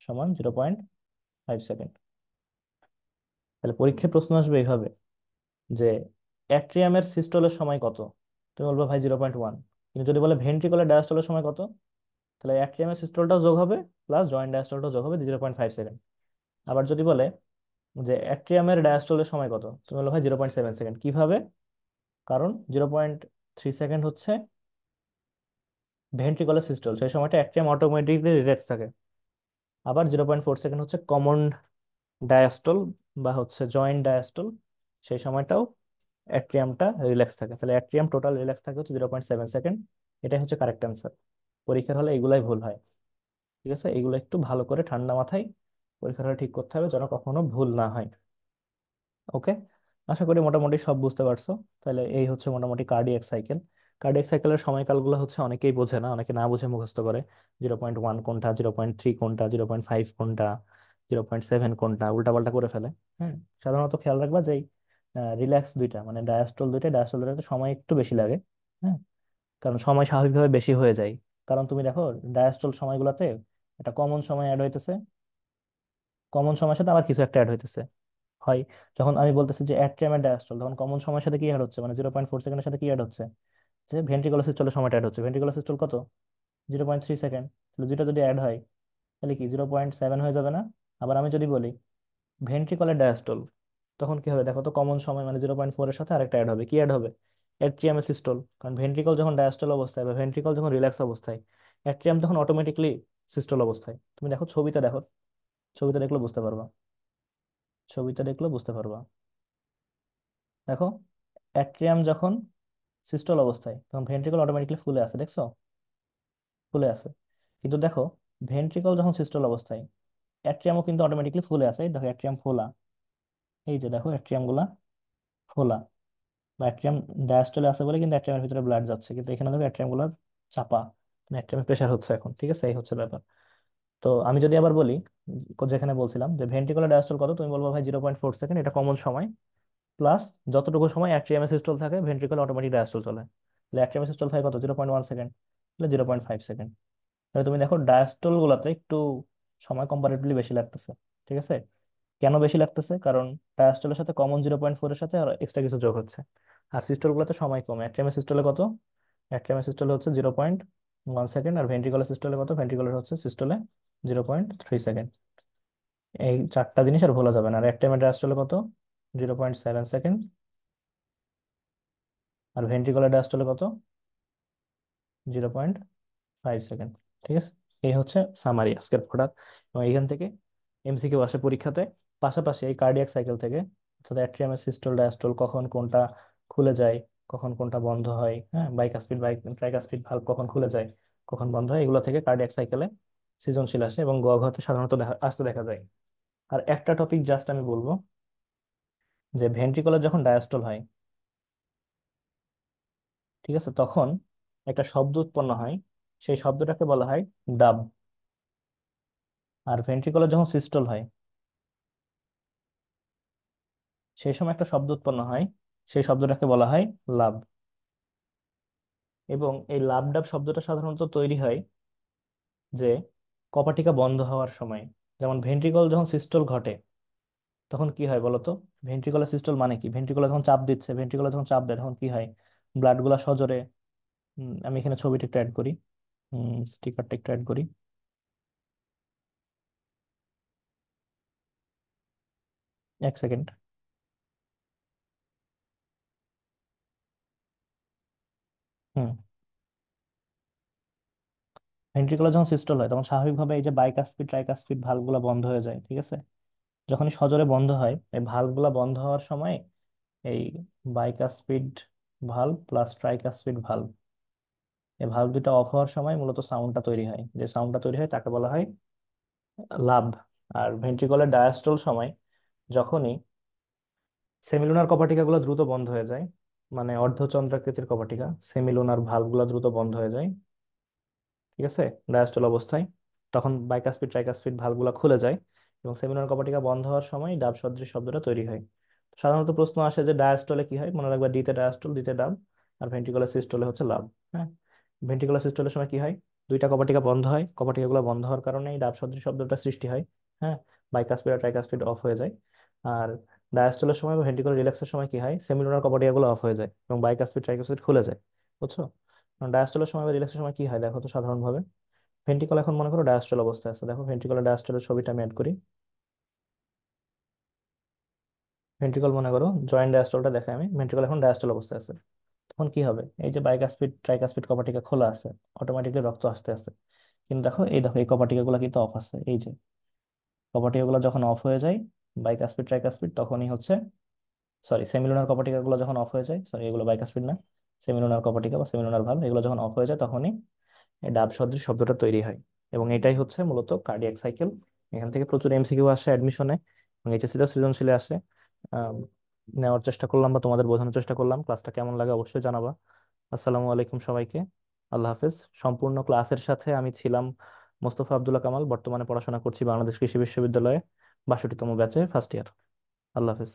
সমান 0.5 সেকেন্ড। তাহলে পরীক্ষায় প্রশ্ন আসবে এইভাবে যে অ্যাট্রিয়ামের সিস্টলের সময় কত, তুমি বলবে ভাই 0.1। কিন্তু যদি বলে ভেন্ট্রিকলের ডায়াস্টলের সময় কত, তাহলে অ্যাট্রিয়ামের সিস্টলটাও যোগ হবে প্লাস জয়েন্ট ডায়াস্টলটাও যোগ হবে 0.5 সেকেন্ড। আবার যদি বলে যে অ্যাট্রিয়ামের ডায়াস্টলের সময় কত, তুমি বলবে ভাই 0.7 সেকেন্ড। কিভাবে? কারণ 0.3 সেকেন্ড হচ্ছে ভেন্ট্রিকলের সিস্টল, সেই সময়টা অ্যাট্রিয়াম অটোমেটিকলি রিল্যাক্স থাকে। আবার 0.4 সেকেন্ড হচ্ছে কমন ডায়াস্টল বা হচ্ছে জয়েন্ট ডায়াস্টল, সেই সময়টাও অ্যাট্রিয়ামটা রিল্যাক্স থাকে। তাহলে অ্যাট্রিয়াম টোটাল রিল্যাক্স থাকে হচ্ছে 0.7 সেকেন্ড। এটাই হচ্ছে কারেক্ট অ্যান্সার। পরীক্ষার হলে এগুলাই ভুল হয়। ঠিক আছে, এগুলো একটু ভালো করে ঠান্ডা মাথায় পরীক্ষার হলে ঠিক করতে হবে যেন কখনো ভুল না হয়। ওকে, আশা করি মোটামুটি সব বুঝতে পারছো। তাহলে এই হচ্ছে মোটামুটি কার্ডিয়াক সাইকেল। কার্ডিয়াক সাইকেলের সময়কালগুলো হচ্ছে অনেকেই বোঝে না, অনেকে না বুঝে মুখস্থ করে। 0.1 কোনটা, 0.3 কোনটা, 0.5 কোনটা, 0.7 কোনটা, উল্টাপাল্টা করে ফেলে। হ্যাঁ, সাধারণত খেয়াল রাখবা যে রিল্যাক্স দুইটা, মানে ডায়াস্টল দুইটা সময় একটু বেশি লাগে। হ্যাঁ, কারণ সময় স্বাভাবিকভাবে বেশি হয়ে যায়। কারণ তুমি দেখো ডায়াস্টল সময়গুলোতে একটা কমন সময় অ্যাড হইতেছে, কমন সময়ের সাথে আবার কিছু একটা অ্যাড হইতেছে হয়। যখন আমি বলতেছি যে অ্যাট্রিয়াম ডায়াস্টল, তখন কমন সময়ের সাথে কি অ্যাড হচ্ছে, মানে 0.4 সেকেন্ডের সাথে কি অ্যাড হচ্ছে, যে ভেন্ট্রিকুলার সিস্টলের সময়টা অ্যাড হচ্ছে। ভেন্ট্রিকুলার সিস্টল কত, 0.3 সেকেন্ড। তাহলে দুইটা যদি অ্যাড হয় তাহলে কি 0.7 হয়ে যাবে না? আবার আমি যদি বলি ভেন্ট্রিকলের ডায়াস্টল, তখন কি হবে দেখো তো, কমন সময় মানে 0.4-এর সাথে আরেকটা অ্যাড হবে। কি অ্যাড হবে? অ্যাট্রিয়ামের সিস্টল। কারণ ভেন্ট্রিকল যখন ডায়াস্টল অবস্থায় বা ভেন্ট্রিকল যখন রিল্যাক্স অবস্থায়, অ্যাট্রিয়াম তখন অটোমেটিকলি সিস্টল অবস্থায়। তুমি দেখো ছবিটা দেখো, ছবিটা দেখলে বুঝতে পারবা, ছবিটা দেখলে বুঝতে পারবা। দেখো, অ্যাট্রিয়াম যখন সিস্টল অবস্থায় তখন ভেন্ট্রিকল অটোমেটিকলি ফুলে আছে, দেখছো? ফুলে আছে। কিন্তু দেখো, ভেন্ট্রিকল যখন সিস্টল অবস্থায়, অ্যাট্রিয়ামও কিন্তু অটোমেটিকলি ফুলে আছে। এই দেখো অ্যাট্রিয়াম ফোলা, এই যে দেখো অ্যাট্রিয়াম গুলা ফোলা। বা অ্যাট্রিয়াম ডায়াস্টলে আছে বলে কিন্তু অ্যাট্রিয়ামের ভিতরে ব্লাড যাচ্ছে, কিন্তু এখানে দেখো অ্যাট্রিয়াম গুলা চাপা, অ্যাট্রিয়ামের প্রেশার হচ্ছে এখন। ঠিক আছে, এই হচ্ছে ব্যাপার। তো আমি যদি আবার বলি, যেখানে বলছিলাম যে ভেন্ট্রিকুলার ডায়াস্টল কত, তুমি বলবো ভাই 0.4 সেকেন্ড, এটা কমন সময়, প্লাস যতটুকু সময় অ্যাট্রিয়াম সিস্টল থাকে ভেন্ট্রিকুলার অটোমেটিক ডায়াস্টল চলে। তাহলে অ্যাট্রিয়াম সিস্টল থাকে কত, 0.1 সেকেন্ড, তাহলে 0.5 সেকেন্ড। তাহলে তুমি দেখো ডায়াস্টল গুলাতে একটু সময় কম্পারেটিভলি বেশি লাগতেছে। ঠিক আছে, কেন বেশি লাগতেছে? কারণ ডায়াস্টলের সাথে কমন 0.4-এর সাথে আর এক্সট্রা কিছু যোগ হচ্ছে। আর সিস্টল গুলোতে সময় কম। অ্যাট্রিয়াম সিস্টলে কত, অ্যাট্রিয়াম সিস্টলে হচ্ছে 0.1 সেকেন্ড, আর ভেন্ট্রিকুলার সিস্টলে কত, ভেন্ট্রিকুলার হচ্ছে সিস্টলে 0.3 সেকেন্ড। এই চারটা জিনিস আর ভোলা যাবে না। আর অ্যাট্রিয়াম ডায়াস্টলে কত, 0.7 সেকেন্ড, আর ভেন্ট্রিকুলার ডায়াস্টলে কত, 0.5 সেকেন্ড। ঠিক আছে, এই হচ্ছে সামারি আজকের পড়া। এবং এখান থেকে এমসিকিউ আসে পরীক্ষাতে। পাশাপাশি এই কার্ডিয়াক সাইকেল থেকে, অর্থাৎ অ্যাট্রিয়ামের সিস্টল ডায়াস্টল কখন কোনটা খুলে যায়, কখন কোনটা বন্ধ হয়, হ্যাঁ, বাইকাসপিড ট্রাইকাসপিড ভালভ কখন খুলে যায়, কখন বন্ধ হয়, এগুলো থেকে কার্ডিয়াক সাইকেলে সৃজনশীল আসে এবং গ ঘতে সাধারণত আসতে দেখা যায়। আর একটা টপিক জাস্ট আমি বলবো, যে ভেন্ট্রিকুলার যখন ডায়াস্টল হয়, ঠিক আছে, তখন একটা শব্দ উৎপন্ন হয়, সেই শব্দটাকে বলা হয় ডাব। আর ভেন্ট্রিকুলার যখন সিস্টল হয়, সেই সময় একটা শব্দ উৎপন্ন হয়, সেই শব্দটাকে বলা হয় লাভ। এবং এই লাভ ডাব শব্দটা সাধারণত তৈরি হয় যে কপাটিকা বন্ধ হওয়ার সময়। যেমন ভেন্ট্রিকল যখন সিস্টল ঘটে, তখন কি হয় বলতো? ভেন্ট্রিকুলার সিস্টল মানে কি, ভেন্ট্রিকুলার যখন চাপ দিচ্ছে, ভেন্ট্রিকুলার যখন চাপ দেয় তখন কি হয়? ব্লাড গুলা সজোরে, আমি এখানে ছবিটা একটু অ্যাড করি, স্টিকারটা একটু অ্যাড করি। 1 সেকেন্ড। হুম, ভেন্ট্রিকুলার যখন সিস্টল হয় তখন স্বাভাবিকভাবে এই যে বাইকাসপিড ট্রাইকাসপিড ভালভগুলো বন্ধ হয়ে যায়। ঠিক আছে, যখনই সজোরে বন্ধ হয়, এই ভালভগুলো বন্ধ হওয়ার সময় এই bicuspid valve plus tricuspid valve, এই ভালভ দুটো অফ হওয়ার সময় মূলত সাউন্ডটা তৈরি হয়। যে সাউন্ডটা তৈরি হয় তাকে বলা হয় লাভ। আর ভেন্ট্রিকুলার ডায়াস্টল সময় যখনই সেমিলুনার কপাটিকা গুলো দ্রুত বন্ধ হয়ে যায়, মানে অর্ধচন্দ্রাকৃতির কপাটিকা, সেমিলুনার ভালভগুলো দ্রুত বন্ধ হয়ে যায়, ঠিক আছে, ডায়াস্টল অবস্থায়, তখন বাইকাসপিড ট্রাইকাসপিড ভালভগুলো খুলে যায় এবং সেমিনার কপাটিকা বন্ধ হওয়ার সময় ডাব সদৃশ শব্দটা তৈরি হয়। সাধারণত প্রশ্ন আসে যে ডায়াস্টলে কি হয়, মনে রাখবা ডিতে ডায়াস্টল, ডিতে ডাব, আর ভেন্ট্রিকুলার সিস্টলে হচ্ছে লাভ। হ্যাঁ, ভেন্ট্রিকুলার সিস্টলের সময় কি হয়, দুইটা কপাটিকা বন্ধ হয়, কপাটিকাগুলো বন্ধ হওয়ার কারণে এই ডাব সদৃশ শব্দটা সৃষ্টি হয়। হ্যাঁ, বাইকাসপিড আর ট্রাইকাসপিড অফ হয়ে যায়। আর ডায়াস্টলের সময় বা ভেন্ট্রিকুলার রিল্যাক্সের সময় কি হয়, সেমিলুনার কপাটিকাগুলো অফ হয়ে যায় এবং বাইকাসপিড ট্রাইকাসপিড খুলে যায়। বুঝছো? ডায়াস্টলের সময় বা রিল্যাক্সের সময় কি হয় দেখো তো সাধারণভাবে, ভেন্ট্রিকল এখন মনে করো ডায়াস্টল অবস্থায় আছে, দেখো ভেন্ট্রিকুলার ডায়াস্টলের ছবিটা আমি অ্যাড করি। ভেন্ট্রিকল মনে করো জয়েন্ট ডায়াস্টলটা দেখাই আমি, ভেন্ট্রিকল এখন ডায়াস্টল অবস্থায় আছে। তখন কি হবে, এই যে বাইকাসপিড ট্রাইকাসপিড কপাটিকা খোলা আছে, অটোমেটিকলি রক্ত আসতে আছে। কিন্তু দেখো, এই দেখো এই কপাটিকা গুলো কিন্তু অফ আছে, এই যে কপাটিকা গুলো যখন অফ হয়ে যায়, বাইকাসপিড ট্রাইকাসপিড, তখনই হচ্ছে, সরি, সেমিলুনার কপাটিকা গুলো যখন অফ হয়ে যায়, সরি এগুলো বাইকাসপিড না, সেমিলুনার কপাটিকা বা সেমিলুনার ভালভ, এগুলো যখন অফ হয়ে যায় তখনই এই ডাব সদৃশ শব্দটা তৈরি হয়। এবং এটাই হচ্ছে মূলত কার্ডিয়াক সাইকেল। এখান থেকে প্রচুর এমসিকিউ আসে অ্যাডমিশনে এবং এইচএসসি তে সৃজনশীলে আসে। আম, নেওয়ার চেষ্টা করলাম বা তোমাদের বোঝানোর চেষ্টা করলাম। ক্লাসটা কেমন লাগে অবশ্যই জানাবা। আসসালামু আলাইকুম সবাইকে, আল্লাহ হাফেজ। সম্পূর্ণ ক্লাসের সাথে আমি ছিলাম মোস্তফা আব্দুল্লাহ কামাল, বর্তমানে পড়াশোনা করছি বাংলাদেশ কৃষি বিশ্ববিদ্যালয়ে 62তম ব্যাচে, ফার্স্ট ইয়ার। আল্লাহ হাফেজ।